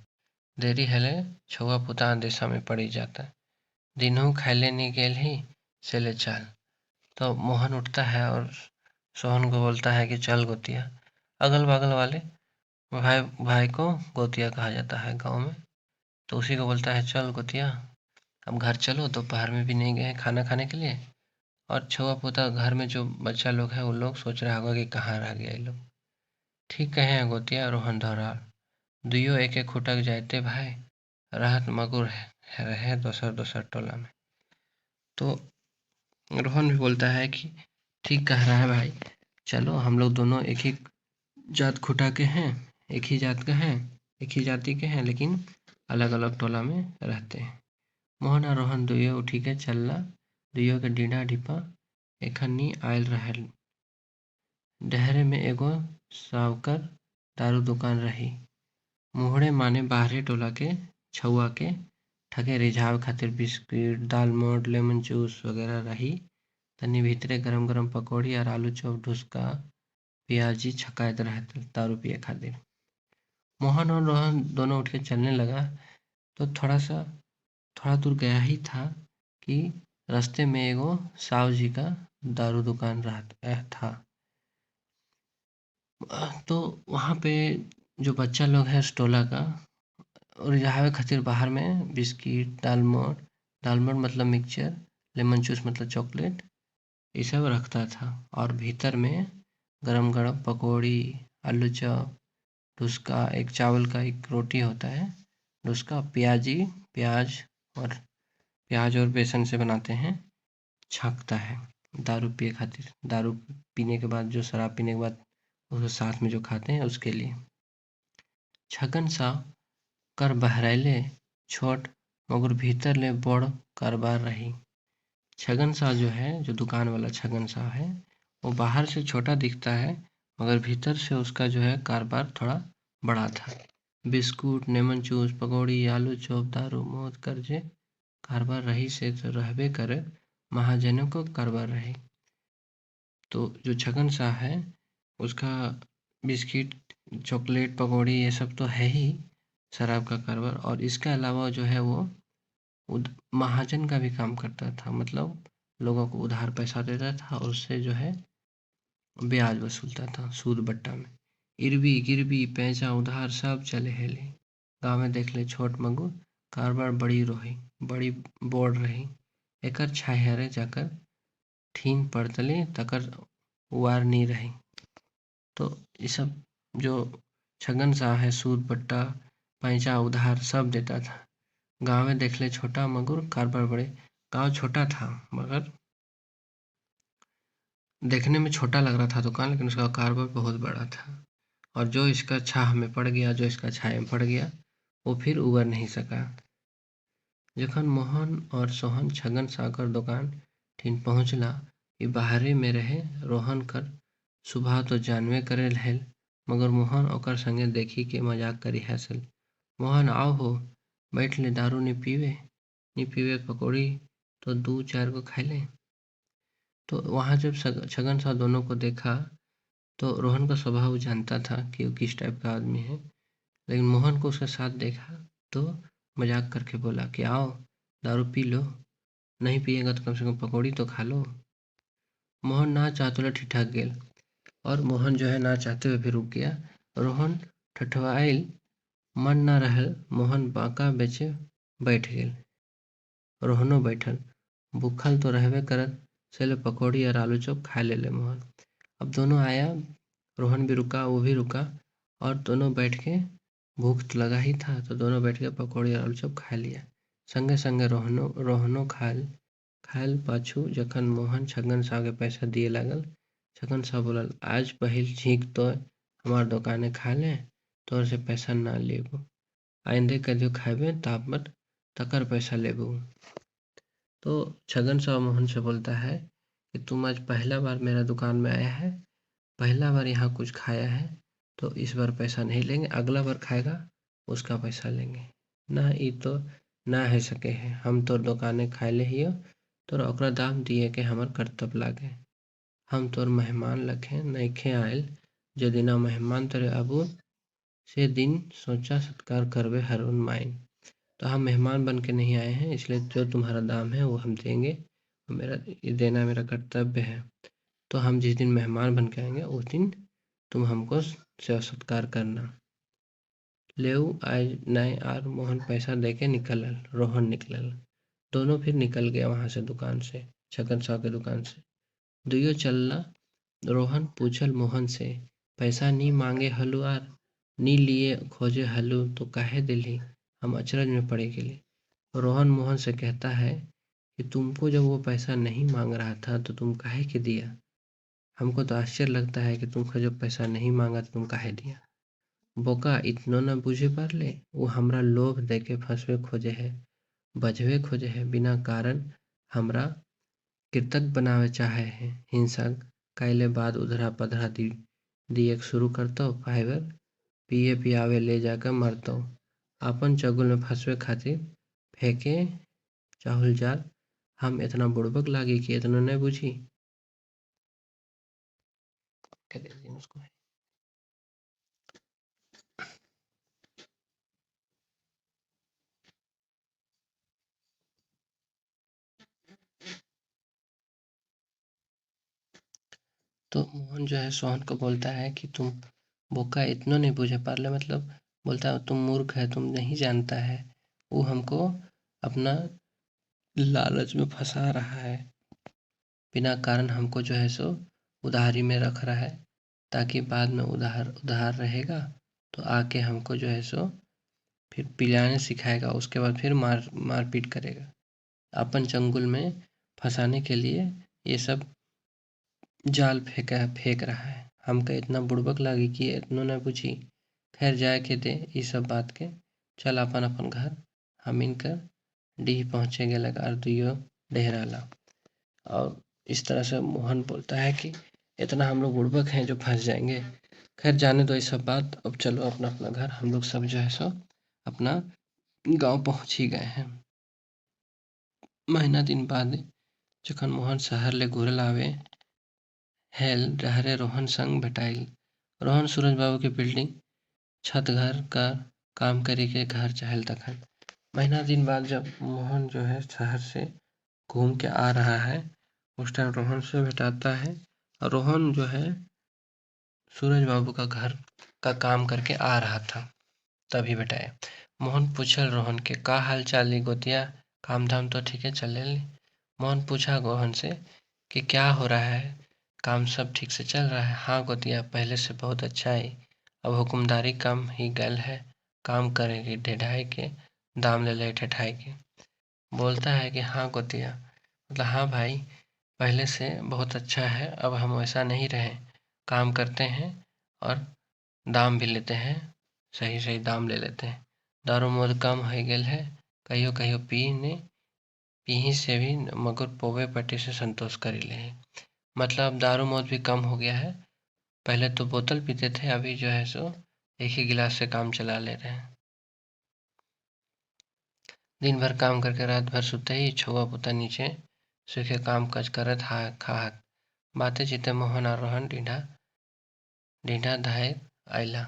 देरी हले छुआ पुता दिशा में पड़ी जाता। दिनों खाइले नहीं गेल ही से ले चल। तो मोहन उठता है और सोहन को बोलता है कि चल गोतिया। अगल बगल वाले भाई भाई को गोतिया कहा जाता है गांव में। तो उसी को बोलता है चल गोतिया अब घर चलो, दोपहर में भी नहीं गए खाना खाने के लिए। और छुआ पोता घर में जो बच्चा लोग है वो लोग सोच रहा होगा कि कहाँ रह गया ये लोग। ठीक कहे हैं गोतिया रोहन धौरा। दुइयो एक एक खुटक जाते भाई, राहत मगुर रहे दोसर दोसर टोला में। तो रोहन भी बोलता है कि ठीक कह रहा है भाई, चलो हम लोग दोनों एक ही जात खुटा के हैं, एक ही जात का हैं, एक ही जाति के हैं, लेकिन अलग अलग टोला में रहते हैं। मोहन और रोहन दुइयो उठी के चलला। दुइयो के डीडा ढिपा एखनी आयल रहल। डहरे में एगो सावकर दारू दुकान रही। मुहरे माने बाहरे टोला के छउआ के ठगे रिझाव खातिर बिस्किट, दालमोट, लेमन जूस वगैरह रही। तनी भीतरे गरम गरम पकौड़ी और आलू चॉप, ढुसका, पियाजी छकायत रहते दारू पिए खातिर। मोहन और रोहन दोनों उठ के चलने लगा तो थोड़ा दूर गया ही था कि रास्ते में एगो साव जी का दारू दुकान था। तो वहाँ पे जो बच्चा लोग है उस टोला का रिझावे खातिर बाहर में बिस्किट, दालमोट मतलब मिक्सचर, लेमन जूस मतलब चॉकलेट, ये सब रखता था। और भीतर में गरम गरम पकौड़ी, आलू चॉप, डुस्का, एक चावल का एक रोटी होता है डुस्का, प्याज और बेसन से बनाते हैं, छकता है दारू पिए खातिर। दारू पीने के बाद जो शराब पीने के बाद उसके साथ में जो खाते हैं उसके लिए। छगन सा कर बहरैले छोट मगर भीतर ले बड़ कारोबार रही। छगन सा जो है, जो दुकान वाला छगन सा है, वो बाहर से छोटा दिखता है मगर भीतर से उसका जो है कारोबार थोड़ा बड़ा था। बिस्कुट, लेमन जूस, पकौड़ी, आलू चॉप, दारू मौत कर्जे कारोबार रही से तो रहबे करे, महाजनों को कारोबार रही। तो जो छगन सा है उसका बिस्किट, चॉकलेट, पकौड़ी ये सब तो है ही शराब का कारोबार, और इसके अलावा जो है वो महाजन का भी काम करता था। मतलब लोगों को उधार पैसा देता था और उससे जो है ब्याज वसूलता था सूद बट्टा में। इरबी गिरबी पैसा उधार सब चले हेले। गाँव में देख ले छोट मगु कारोबार बड़ी बोड़ रही। एकर छाहरे जाकर ठीन पड़तले तकर वार नहीं रही। तो ये सब जो छगन सा है सूद बट्टा पैसा उधार सब देता था। गाँव में देख ले छोटा मगुर कारोबार बड़े। गाँव छोटा था मगर देखने में छोटा लग रहा था दुकान, लेकिन उसका कारोबार बहुत बड़ा था। और जो इसका छाह में पड़ गया, जो इसका छाया में पड़ गया, वो फिर उबर नहीं सका। जखन मोहन और सोहन छगन साकर दुकान ठीन पहुँचला कि बाहरे में रहे रोहन कर सुबह तो जानबे करे हेल, मगर मोहन ओकर संगे देखी के मजाक करी हंसल। मोहन आओ हो बैठ ले, दारू नी पीवे पकौड़ी तो 2-4 को खा ले। तो वहाँ जब छगन सा दोनों को देखा तो रोहन का स्वभाव जानता था कि वो किस टाइप का आदमी है, लेकिन मोहन को उसके साथ देखा तो मजाक करके बोला कि आओ दारू पी लो, नहीं पिएगा तो कम से कम पकौड़ी तो खा लो। मोहन ना चाहते ठिठक गेल और मोहन जो है ना चाहते हुए फिर रुक गया। रोहन ठठवाइल मन न रहल, मोहन बाँका बेचे बैठ गेल। रोहनो बैठल। भूखल तो रहबे करत, चलो पकौड़ी और आलू चॉप खा ले मोहन। अब दोनों आया, रोहन भी रुका, वो भी रुका, और दोनों बैठ के, भूख तो लगा ही था, तो दोनों बैठ के पकौड़ी और आलू चॉप खा लिया। संगे संगे रोहनो खायल पाछू जखन मोहन छगन साव के पैसा दिए लागल, छगन साव बोलल, आज पहिल झींक तो हमार दुकाने खा ले, तोर से पैसा ना लेबो, आइंदे कहियो खाबे तापमत तकर पैसा लेबो। तो छगन साव मोहन से बोलता है कि तुम आज पहला बार मेरा दुकान में आया है, पहला बार यहाँ कुछ खाया है, तो इस बार पैसा नहीं लेंगे, अगला बार खाएगा उसका पैसा लेंगे। ना ई तो ना है सके है, हम तोर दुकाने खाए ले हियो, तोर ओकरा दाम दिए के हमर कर्तव्य लागे। हम तोर मेहमान लखे नइखे आयल, जो दिना मेहमान तोरे आबू से दिन सोचा सत्कार करबे हरुन माइन। तो हम मेहमान बन के नहीं आए हैं, इसलिए जो तुम्हारा दाम है वो हम देंगे, मेरा ये देना मेरा कर्तव्य है। तो हम जिस दिन मेहमान बन के आएंगे उस दिन तुम हमको सेवा सत्कार करना। लेऊ आज नए और मोहन पैसा देके निकलल, रोहन निकलल। दोनों फिर निकल गया वहां से, दुकान से, छगन साव के दुकान से। दुइयो चलना, रोहन पूछल मोहन से, पैसा नी मांगे हलु आर नी लिए खोजे हलु तो काहे दिली, हम अचरज में पड़े गेली। रोहन मोहन से कहता है कि तुमको जब वो पैसा नहीं मांग रहा था तो तुम काहे के दिया, हमको तो आश्चर्य लगता है कि तुमको जब पैसा नहीं मांगा तो तुम काहे दिया। बोका इतनो न बुझे पारले, वो हमरा लोभ देके फंसवे खोजे है, बचवे खोजे है, बिना कारण हमरा कृतज्ञ बनावे चाहे है। हिंसक कैले बाद उधरा पधरा दिए शुरू करतो, फाइबर पिए पियावे ले जाकर मरतो, अपन चगुल में फंसवे खातिर फेंके चाहुल जाल। हम इतना बुड़बक लागी कि इतना नहीं बुझी। क्या दे दिन उसको। तो मोहन जो है सोहन को बोलता है कि तुम बोका इतना नहीं बुझे पारले, मतलब बोलता है तुम मूर्ख है, तुम नहीं जानता है, वो हमको अपना लालच में फंसा रहा है, बिना कारण हमको जो है सो उधारी में रख रहा है, ताकि बाद में उधार रहेगा तो आके हमको जो है सो फिर पिलाने सिखाएगा, उसके बाद फिर मारपीट करेगा। अपन चंगुल में फंसाने के लिए ये सब जाल फेंक रहा है। हमके इतना बुड़बक लागी कि इतनो न बुझी। खैर जाए के दे ई सब बात के, चल अपन अपन घर। हम इनकर डीह पहुँचे गेलक और दुइयो डेहराला। और इस तरह से मोहन बोलता है कि इतना हम लोग बुड़बक हैं जो फंस जाएंगे। खैर जाने दो ये सब बात, अब चलो अपना अपना घर। हम लोग सब जो है सो अपना गांव पहुँच ही गए हैं। महीना दिन बाद जखन मोहन शहर ले घुरल आवे हेल रहरे रोहन संग भेटाइल। रोहन सूरज बाबू के बिल्डिंग छत घर का काम करे के घर चाहल तखन। महीना दिन बाद जब मोहन जो है शहर से घूम के आ रहा है, उस टाइम रोहन से भेटाता है। और रोहन जो है सूरज बाबू का घर का काम करके आ रहा था, तभी भेटाया। मोहन पूछल रोहन के का हाल चाल गोतिया, काम धाम तो ठीक है चले। मोहन पूछा रोहन से कि क्या हो रहा है, काम सब ठीक से चल रहा है। हाँ गोतिया, पहले से बहुत अच्छा है, अब हुक्मदारी कम ही गल है, काम करेगी ढेढ़ाई के, दाम ले ले ठेठाई के। बोलता है कि हाँ गोतिया, मतलब हाँ भाई, पहले से बहुत अच्छा है, अब हम वैसा नहीं रहे, काम करते हैं और दाम भी लेते हैं, सही सही दाम ले लेते हैं। दारू मोद कम हो गेल है, कहियो कहियो पीही से भी, मगर पोवे पट्टी से संतोष करी ले। मतलब दारू मौत भी कम हो गया है, पहले तो बोतल पीते थे, अभी जो है सो एक ही गिलास से काम चला ले रहे हैं। दिन भर काम करके रात भर सुते ही छुआ पुता नीचे सूखे काम काज करत खात बातें चिते मोहन और रोहन ढीढ़ा धाए आयला।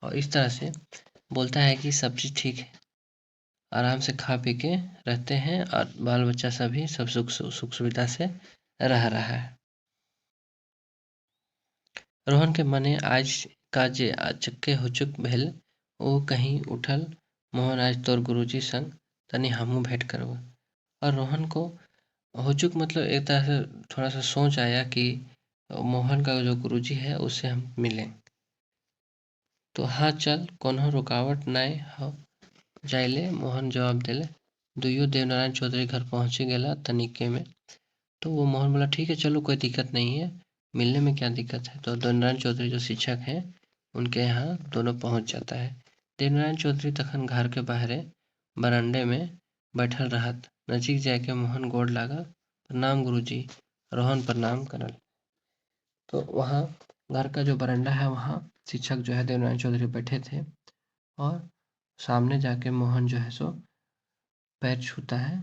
और इस तरह से बोलता है कि सब चीज़ ठीक है, आराम से खा पी के रहते हैं और बाल बच्चा सभी सब सुख सुविधा से रह रहा है। रोहन के मने आज काजे चक्के हुचुक भेल, ओ कहीं उठल, मोहन आज तोर गुरुजी संग तनी हमहू भेंट करब। और रोहन को हुचुक मतलब एक तरह से थोड़ा सा सोच आया कि मोहन का जो गुरुजी है उससे हम मिलें। तो हाँ चल कोनो रुकावट नाय हो जाइले, मोहन जवाब देले। दुइयो देवनारायण चौधरी घर पहुंची गेला तनिके में। तो वो मोहन बोला ठीक है चलो कोई दिक्कत नहीं है, मिलने में क्या दिक्कत है। तो देवनारायण चौधरी जो शिक्षक हैं उनके यहाँ दोनों पहुंच जाता है। देवनारायण चौधरी तखन घर के बाहरे बरामदे में बैठल रहत। नजीक जाके मोहन गोड़ लागल, प्रणाम गुरुजी। रोहन प्रणाम करल। तो वहाँ घर का जो बरामदा है वहाँ शिक्षक जो है देवनारायण चौधरी बैठे थे और सामने जाके मोहन जो है सो पैर छूता है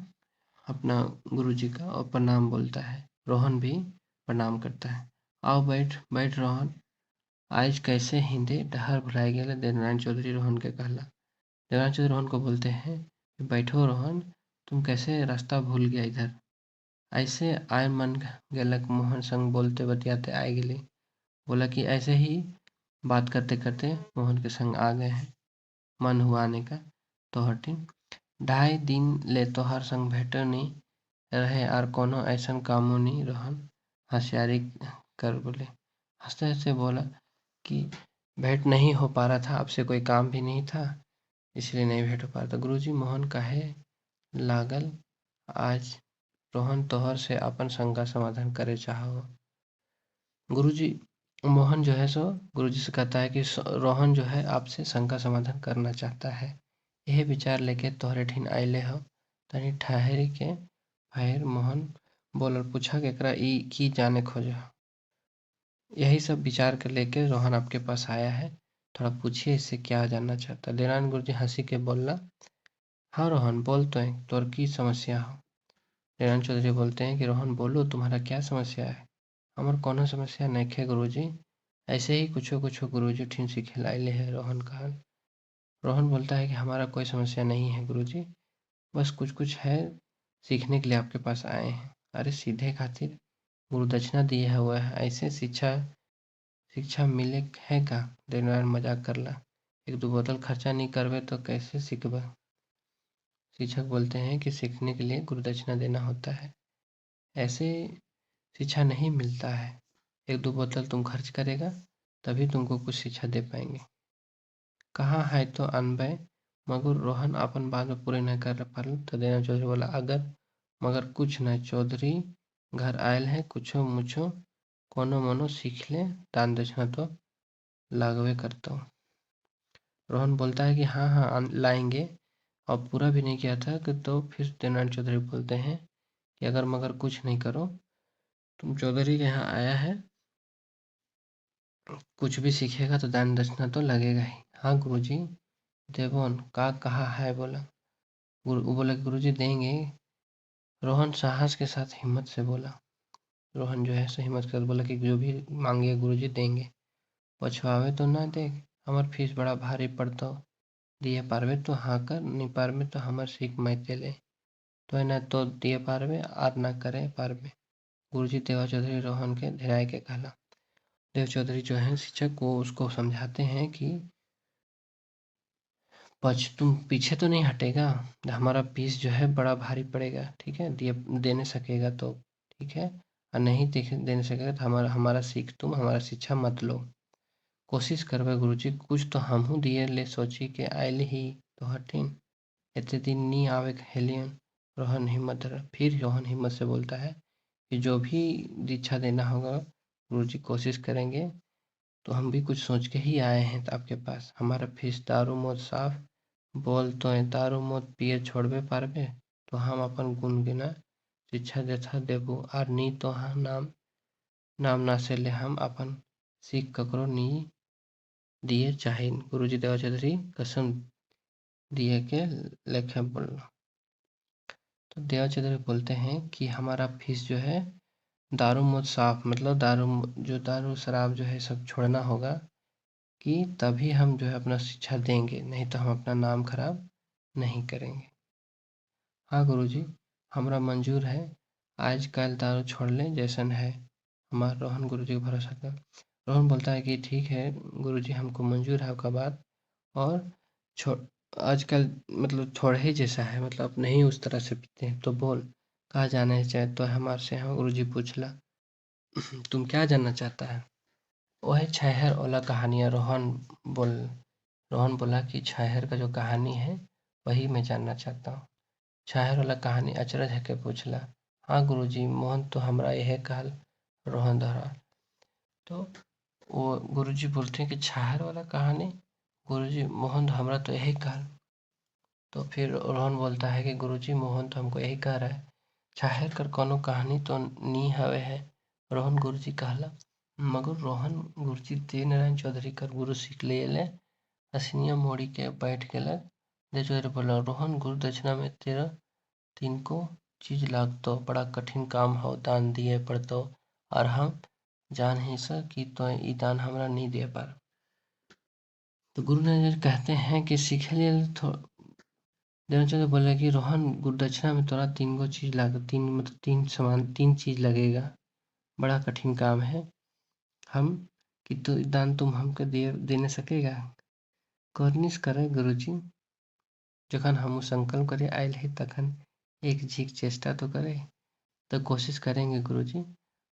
अपना गुरुजी का और प्रणाम बोलता है। रोहन भी प्रणाम करता है। आओ बैठ बैठ रोहन, आज कैसे हिंदे डहर भुलाए गेले, देवनारायण चौधरी रोहन के कहला। देवनारायण चौधरी रोहन को बोलते हैं कि बैठो रोहन, तुम कैसे रास्ता भूल गया इधर। ऐसे आय मन गेलक, मोहन संग बोलते बतियाते आए गेली। बोला कि ऐसे ही बात करते करते मोहन के संग आ गए हैं, मन हुआ आने का। तो हटिन 2.5 दिन ले तोहार संग भेटो नहीं रहे और कोनो ऐसन कामो नहीं। रोहन हंसियारी कर बोले, हंसते हंसते बोला कि भेंट नहीं हो पा रहा था, आपसे कोई काम भी नहीं था इसलिए नहीं भेंट हो पा रहा था। गुरुजी मोहन काहे लागल आज रोहन तोहर से अपन शंका समाधान करे चाहो। गुरुजी मोहन जो है सो गुरुजी से कहता है कि रोहन जो है आपसे शंका समाधान करना चाहता है। यह विचार लेके तोहरे ठीन आइले हो, तनी ठहरी के फिर मोहन बोलल, पूछा केकरा ई की जाने खोज। यही सब विचार कर लेके रोहन आपके पास आया है, थोड़ा पूछिए इससे क्या जानना चाहता है। देवनारायण गुरुजी हंसी के बोलना, हाँ रोहन बोल तो है, तोर की समस्या हो। देवनारायण चौधरी बोलते हैं कि रोहन बोलो तुम्हारा क्या समस्या है। हमार कोनो समस्या नइखे गुरुजी, ऐसे ही कुछो कुछो गुरुजी ठीन सीखे लाइले है। रोहन कहल। रोहन बोलता है कि हमारा कोई समस्या नहीं है गुरुजी, बस कुछ कुछ है सीखने के लिए आपके पास आए हैं। अरे सीधे खातिर गुरु दक्षिणा दिए हुआ है, ऐसे शिक्षा शिक्षा मिले है का। देवनारायण मजाक करला, 1-2 बोतल खर्चा नहीं करबे तो कैसे सीखबा। शिक्षक बोलते हैं कि सीखने के लिए गुरु दक्षिणा देना होता है, ऐसे शिक्षा नहीं मिलता है। 1-2 बोतल तुम खर्च करेगा तभी तुमको कुछ शिक्षा दे पाएंगे। कहाँ है तो अनबे, मगर रोहन अपन बात में पूरे न कर पाल। तो देना चौधरी बोला, अगर मगर कुछ न चौधरी घर आयल है, कुछो मुछो कोनो मनो सीख ले, दान दक्षिणा तो लागवे करता हूँ। रोहन बोलता है कि हाँ हाँ लाएंगे, और पूरा भी नहीं किया था कि तो फिर देवनारायण चौधरी बोलते हैं कि अगर मगर कुछ नहीं करो, तुम चौधरी के यहाँ आया है, कुछ भी सीखेगा तो दान दक्षिणा तो लगेगा ही। हाँ गुरुजी देवोन का कहा है बोला। वो बोला गुरुजी देंगे। रोहन साहस के साथ हिम्मत से बोला। रोहन जो है सो हिम्मत कर बोला कि जो भी मांगे गुरुजी देंगे, पछवावे तो ना दे, हमार फीस बड़ा भारी पड़ता, दिए पारवे तो हाँ कर, नहीं पारवे तो हमार सीख मैं ले, तो ना तो दिए पारवे और ना करे पारवे। गुरुजी देवा चौधरी रोहन के धैर्य के कहला। देव चौधरी जो है शिक्षक को उसको समझाते हैं कि तुम पीछे तो नहीं हटेगा, हमारा फीस जो है बड़ा भारी पड़ेगा, ठीक है, दिए देने सकेगा तो ठीक है, और नहीं देने सकेगा तो हमारा सीख तुम हमारा शिक्षा मत लो। कोशिश करबे गुरुजी, कुछ तो हमहू दिए ले सोची के आयल ही तो हटिन, इतने दिन नहीं आवे हेलियन। रोहन हिम्मत फिर रोहन हिम्मत से बोलता है कि जो भी दीक्षा देना होगा गुरुजी कोशिश करेंगे, तो हम भी कुछ सोच के ही आए हैं आपके पास। हमारा फीस दारू मौत साफ बोल तो दारू मौत पिए छोड़बे पारबे तो हम अपन गुण गिना शिक्षा देथा देबू, और नी तो हाँ नाम नाम ना से ले हम अपन सीख ककरो नी दिए चाहे। गुरुजी देवा चौधरी कसम दिए के लेखे बोल। तो देवा चौधरी बोलते हैं कि हमारा फीस जो है दारू मौत साफ मतलब दारू शराब जो है सब छोड़ना होगा, कि तभी हम जो है अपना शिक्षा देंगे, नहीं तो हम अपना नाम खराब नहीं करेंगे। हाँ गुरुजी हमरा मंजूर है, आज कल दारू छोड़ लें जैसन है। हमारा रोहन गुरुजी को भरोसा कर। रोहन बोलता है कि ठीक है गुरुजी हमको मंजूर है आपका बात, और छोड़ आजकल मतलब थोड़ा ही जैसा है, मतलब नहीं उस तरह से पीते हैं। तो बोल, कहाँ जाना है चाहे तो हमारे से यहाँ गुरुजी पूछला। तुम क्या जानना चाहता है? वही छहर वाला कहानियाँ रोहन बोला कि छहर का जो कहानी है वही मैं जानना चाहता हूँ। छहर वाला कहानी अचरज है के पूछला। हाँ गुरुजी, मोहन तो हमरा यह कहल। रोहन दोहरा। तो वो गुरुजी बोलते हैं कि छहर वाला कहानी। गुरुजी, मोहन हमरा तो यही कहल। तो फिर रोहन बोलता है कि गुरुजी, मोहन तो हमको यही कह रहा है, छाहेर कर कोनो कहानी तो नी हवे है। रोहन गुरुजी कहला। मगर रोहन गुरुजी देव नारायण चौधरी कर गुरु सीख ले हसनिया मोड़ी के बैठ गेलक। दे चौधरी बोला, रोहन गुरु दक्षिणा में तेरा तीन को चीज लागतो, बड़ा कठिन काम हो, दान दिए पड़तो, और हम जान ही सा कि तो ई दान हमरा नहीं दे पार। तो गुरु नानक कहते हैं कि सीखे लिए देवचंद्र बोले कि रोहन, गुरुदक्षिणा में तोरा तीन गो चीज तीन मतलब तीन चीज लगेगा, बड़ा कठिन काम है। हम कि तो दान तुम हमके देने सकेगा? करनिस करे गुरुजी, जखन हम संकल्प करे आयल है तखन एक झीक चेष्टा तो करे। तो कोशिश करेंगे गुरुजी,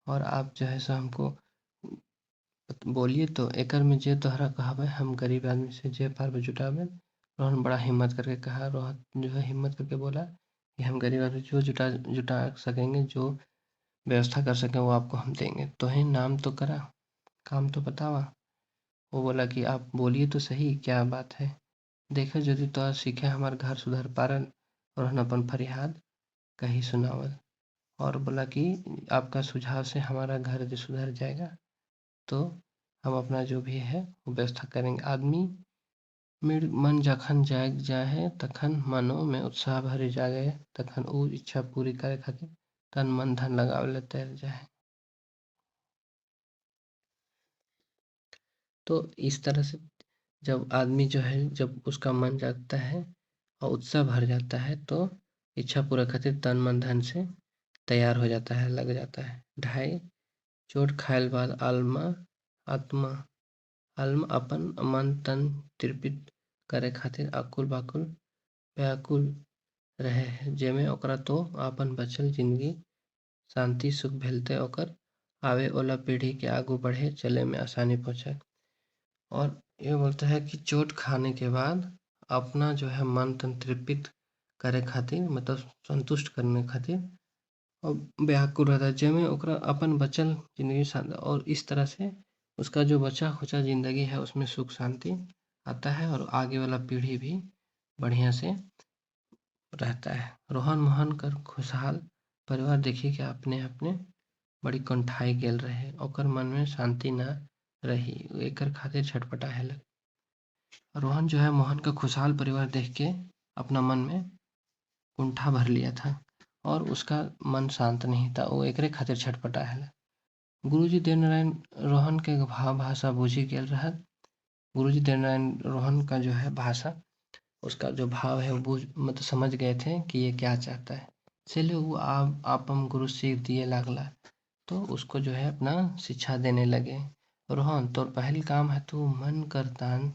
और आप जो है सो हमको बोलिए तो एकर में जे तोहरा कहबे हम गरीब आदमी से जे पार जुटावे। रोहन बड़ा हिम्मत करके कहा। रोहन जो है हिम्मत करके बोला कि हम गरीब आदमी जो जुटा सकेंगे, जो व्यवस्था कर सकें वो आपको हम देंगे। तो ही नाम तो करा, काम तो बतावा। वो बोला कि आप बोलिए तो सही, क्या बात है? देखो यदि तो सीखे हमार घर सुधर पारन। रोहन अपन फरियाद कही सुनावल और बोला कि आपका सुझाव से हमारा घर जो सुधर जाएगा तो हम अपना जो भी है वो व्यवस्था करेंगे। आदमी मन जखन जाग जाए तखन मनो में उत्साह भरी जागे, तखन उ इच्छा पूरी करे खातिर तन मन धन लगावे तैयार जाए। तो इस तरह से जब आदमी जो है, जब उसका मन जागता है और उत्साह भर जाता है तो इच्छा पूरा खातिर तन मन धन से तैयार हो जाता है, लग जाता है। ढाई, चोट खायल बाद आत्मा अपन मन तन तृप्त करे खातिर आकुल बाकुल व्याकुल रहे, जेमे ओकरा तो आपन बचल जिंदगी शांति सुख भेलते ओकर आवे वाला पीढ़ी के आगू बढ़े चले में आसानी पहुंचे। और ये बोलता है कि चोट खाने के बाद अपना जो है मन तन तृप्त करे खातिर, मतलब संतुष्ट करने खातिर और व्याकुल रहता है, जेमे ओकरा अपन बचल जिंदगी और इस तरह से उसका जो बचा खुचा जिंदगी है उसमें सुख शांति आता है और आगे वाला पीढ़ी भी बढ़िया से रहता है। रोहन मोहन कर खुशहाल परिवार देखी के अपने अपने बड़ी कंठाई गेल रहे, ओकर मन में शांति न रही, एकर खातिर छटपटा है लग। रोहन जो है मोहन का खुशहाल परिवार देख के अपना मन में कुंठा भर लिया था और उसका मन शांत नहीं था, वो एकरे खातिर छटपटा है। गुरुजी देवनारायण रोहन के भाव भाषा बूझी गेल रहत। गुरुजी देवनारायण रोहन का जो है भाषा, उसका जो भाव है वो मतलब समझ गए थे कि ये क्या चाहता है। इसलिए वो आपम गुरु सीख दिए लागला, तो उसको जो है अपना शिक्षा देने लगे। रोहन, तोर पहल काम है तू मन कर दान,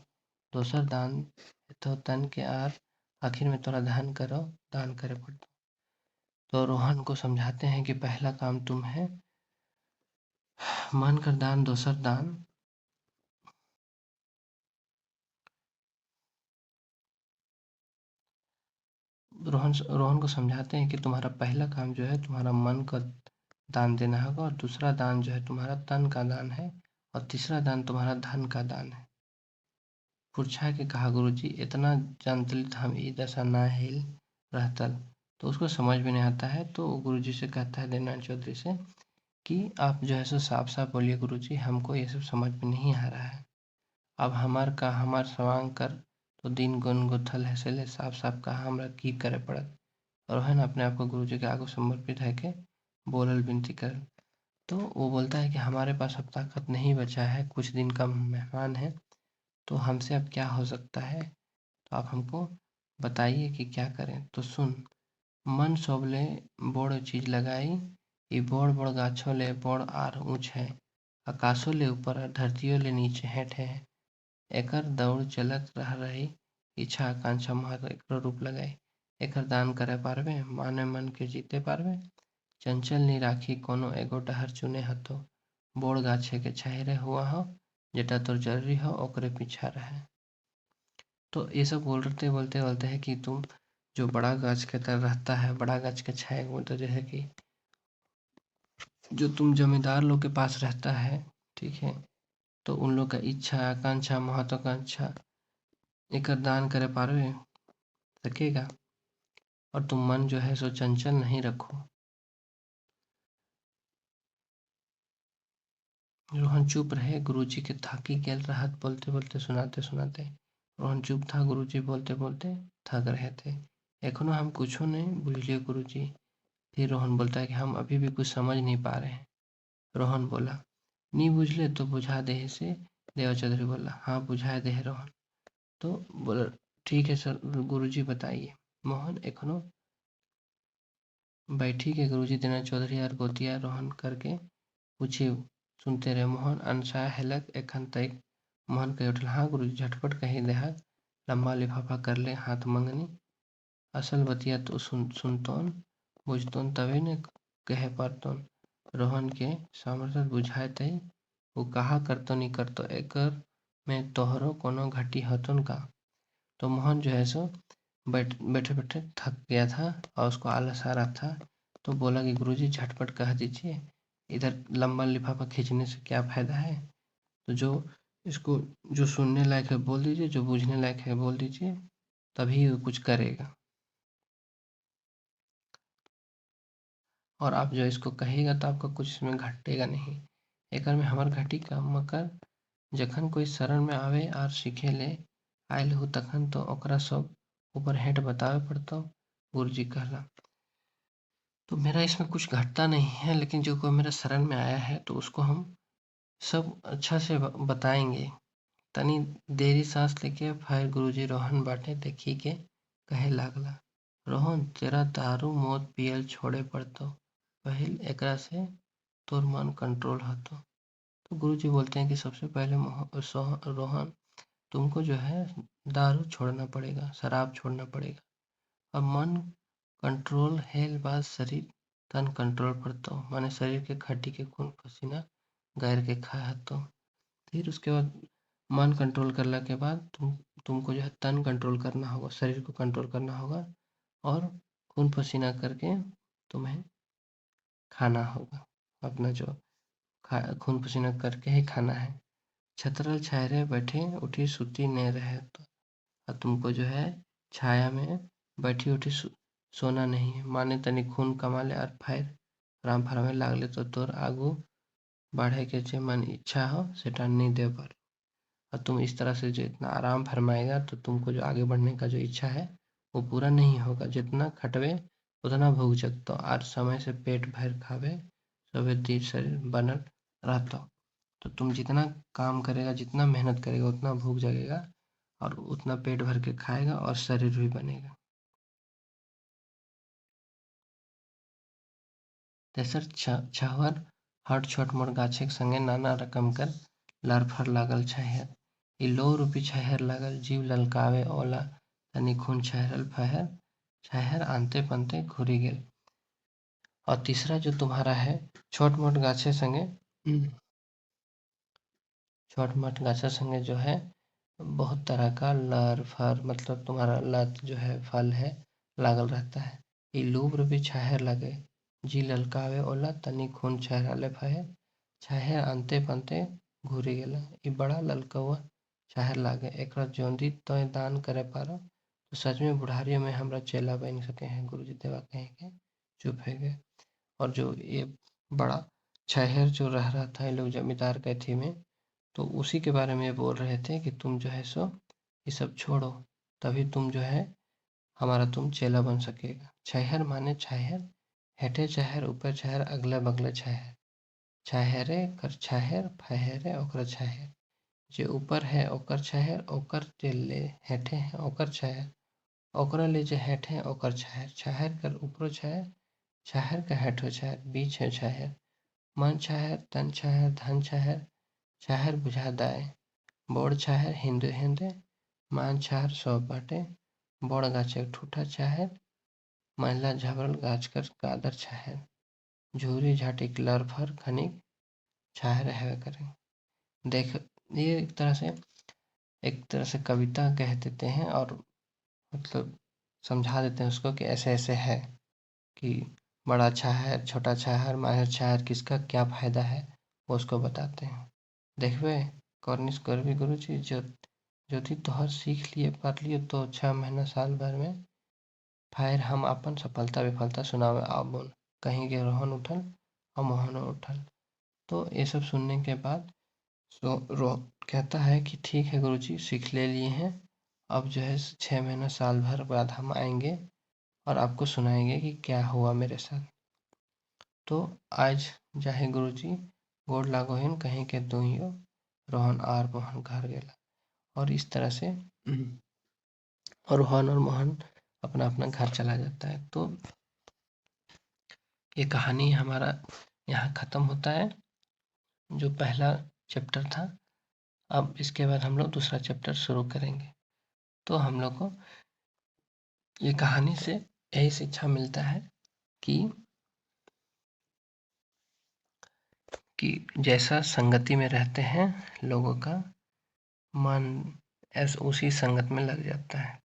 दोसर दान तो तन के आखिर में तोरा दान करे पड़ता। तो रोहन को समझाते हैं कि पहला काम तुम है मन कर दान, दोसर दान। रोहन को समझाते हैं कि तुम्हारा पहला काम जो है तुम्हारा मन का दान देना होगा, और दूसरा दान जो है तुम्हारा तन का दान है, और तीसरा दान तुम्हारा धन का दान है। पूछा कि कहा गुरुजी, इतना जानतलित हम ई दशा ना हिल रहतल। तो उसको समझ में नहीं आता है, तो वो गुरुजी से कहता है देवनारायण चौधरी से कि आप जो है सो साफ साफ बोलिए गुरुजी, हमको ये सब समझ में नहीं आ रहा है। अब हमार सवांग कर तो दिन गुन गुथल है, से साफ साफ कहा हमरा की करे पड़त। रोहन अपने आप को गुरुजी के आगे समर्पित है के बोलल विनती कर। तो वो बोलता है कि हमारे पास अब ताकत नहीं बचा है, कुछ दिन का मेहमान है, तो हमसे अब क्या हो सकता है, तो आप हमको बताइए कि क्या करें। तो सुन, मन सोबले बोड़ चीज लगाई, ई बोड़ बोड़ गाछो ले बोड़ आर ऊंच है, आकाशो ले ऊपर और धरतियों ले नीचे हेठ है, एकर दौड़ चलत रह रही, इच्छा आकांक्षा महत्व एकरो रूप लगाई। एकर दान करे पारबे, माने मन के जीते पारबे। चंचल नी राखी कोनो एगो डहर चुने हतो, बोड़ गाछे के छायरे हुआ हो, जेटा तोर जरूरी हो ओकरे पीछा रहे। तो ये सब बोलते हैं कि तुम जो बड़ा गाछ के तरह रहता है, बड़ा गाछ के छाए में, तो जैसे कि जो तुम जमींदार लोग के पास रहता है, ठीक है, तो उन लोग का इच्छा आकांक्षा महत्वाकांक्षा एकर दान करे पारवे सकेगा। और तुम मन जो है सो चंचल नहीं रखो। रोहन चुप रहे, गुरुजी के थाकी गेल रहत बोलते बोलते सुनाते सुनाते। रोहन चुप था, गुरुजी बोलते बोलते थक रहे थे। एखनो हम कुछो नहीं बुझलिए गुरुजी। फिर रोहन बोलता है कि हम अभी भी कुछ समझ नहीं पा रहे हैं। रोहन बोला, नहीं बुझले तो बुझा दे से। देवा चौधरी बोला, हाँ बुझा दे रोहन। तो बोला, ठीक है सर गुरुजी बताइए। मोहन एखनो बैठी के गुरुजी देना चौधरी और गोतिया रोहन करके पूछे सुनते रहे। मोहन अनसाय हेलक एखन तक। मोहन कह उठल, हाँ गुरुजी झटपट कही देहक। लंबा लिफाफा कर ले हाथ मंगनी। असल बतिया तो सुनतोन बुझतोन तभी ने कहे परतोन। रोहन के सामर्थ्य बुझाए तई वो कहा करतो नहीं करतो एकर में तोहरो कोनो घटी हतुन का। तो मोहन जो है सो बैठे बैठे थक गया था और उसको आलस आ रहा था। तो बोला कि गुरुजी झटपट कह दीजिए, इधर लंबा लिफाफा खींचने से क्या फायदा है। तो जो इसको जो सुनने लायक है बोल दीजिए, जो बुझने लायक है बोल दीजिए, तभी वो कुछ करेगा। और आप जो इसको कहिएगा तो आपका कुछ इसमें घटेगा नहीं। एकर में हमर घटी का मकर जखन कोई शरण में आवे और सीखे ले आयल हो तखन तो ओकरा सब ऊपर हेठ बतावे पड़तो। गुरुजी कहला, तो मेरा इसमें कुछ घटता नहीं है, लेकिन जो कोई मेरा शरण में आया है तो उसको हम सब अच्छा से बताएंगे। तनी देरी सांस लेके फिर गुरुजी रोहन बाटे देखी के कहे लागला, रोहन तेरा दारू मौत पियल छोड़े पड़तो, पहिल एकरा से तोर मन कंट्रोल हतो। तो गुरुजी बोलते हैं कि सबसे पहले रोहन तुमको जो है दारू छोड़ना पड़ेगा, शराब छोड़ना पड़ेगा। अब मन कंट्रोल हेल बाद शरीर तन कंट्रोल पड़तो, माने शरीर के खट्टी के खून पसीना गैर के खाए हतो। फिर उसके बाद मन कंट्रोल करने के बाद तुमको जो है तन कंट्रोल करना होगा, शरीर को कंट्रोल करना होगा और खून पसीना करके तुम्हें खाना होगा। अपना जो खून पसीना करके ही खाना है। छतरल छायरे बैठे उठी सुती नहीं रहे तो और तुमको जो है छाया में बैठी उठी सोना नहीं है, माने तनी खून कमा ले और फिर आराम फरमे लागले तो तोर आगू बढ़े के जे मन इच्छा हो सेटा नहीं दे पर। और तुम इस तरह से जो इतना आराम फरमाएगा तो तुमको जो आगे बढ़ने का जो इच्छा है वो पूरा नहीं होगा। जितना खटवे उतना भूख जगतो और समय से पेट भर खावे सवे देह शरीर बनल रहता। तो तुम जितना काम करेगा, जितना मेहनत करेगा, उतना भूख जगेगा और उतना पेट भर के खाएगा और शरीर भी बनेगा। तेसर छहवर हट छोट मोट गाछक संगे नाना रकम कर लड़फड़ लागल छहेर। ई लो रूपी छहेर लागल जीव ललकावे ओला तनी खून छहरल फहर छहेर आनते पंते घुरी गेल। और तीसरा जो तुम्हारा है छोट मोट गाछे संगे छोट मोट गाछा संगे जो है बहुत तरह का लर फर मतलब तुम्हारा लत जो है फल है लागल रहता है। ई लूब रूपी छाहेर लगे जी ललकावे ओला तनी खून छहराले फहे छाहेर अंते पंते घूरी गेला। ई बड़ा ललकवा छाहेर लागे एकरा जोंदी तोय दान करे पारो तो सच में बुढ़ारियों में हमरा चेला बन सके हैं। गुरुजी देवा कहें के चुप है गए। और जो ये बड़ा छहेर जो रह रहा था ये लोग जमींदार के थी में, तो उसी के बारे में बोल रहे थे कि तुम जो है सो ये सब छोड़ो, तभी तुम जो है हमारा तुम चेला बन सकेगा। छहर माने छहर हेठे छहर ऊपर छहर अगले बगले छहर छहरे कर छहर फहरे ओकर छहर जे ऊपर है ओकर छहर ओकर जे ले हेठे है ओकर छहर ओकरा ले जे हेठे ओकर छहर छहर कर ऊपरो छहर छहर का हेठो छहर बीच है छहर मन छहर तन छहर धन छहर छहर बुझा दाए बोड़ छहर हिंदू हिंदे मान छाहर सौ बाटे, बड़ गाछ एक ठूठा छाहर, महिला झगड़ल गाछ कर कादर छाहर, झूरी झाटी लरफर खनिक छाहर हैवे करें। देख, ये एक तरह से कविता कह देते हैं और मतलब समझा देते हैं उसको कि ऐसे ऐसे है कि बड़ा छाहर, छोटा छाहर, माहिर छाहर किसका क्या फायदा है, वो उसको बताते हैं। देखबे करनिस करबी गुरुजी यदि तोहर सीख लिए पढ़ लिए तो 6 महीना साल भर में फिर हम अपन सफलता विफलता सुनावे आबोन, कहीं के रोहन उठल और मोहन उठल। तो ये सब सुनने के बाद कहता है कि ठीक है गुरुजी, सीख ले लिए हैं, अब जो है 6 महीना साल भर बाद हम आएंगे और आपको सुनाएंगे कि क्या हुआ मेरे साथ। तो आज जाहे गुरुजी गोड़ लागोहिन, कहीं के दुहियो रोहन आर मोहन घर गेला। और इस तरह से और रोहन और मोहन अपना अपना घर चला जाता है। तो ये कहानी हमारा यहाँ ख़त्म होता है, जो पहला चैप्टर था। अब इसके बाद हम लोग दूसरा चैप्टर शुरू करेंगे। तो हम लोग को ये कहानी से यही शिक्षा मिलता है कि जैसा संगति में रहते हैं लोगों का मन उसी संगत में लग जाता है।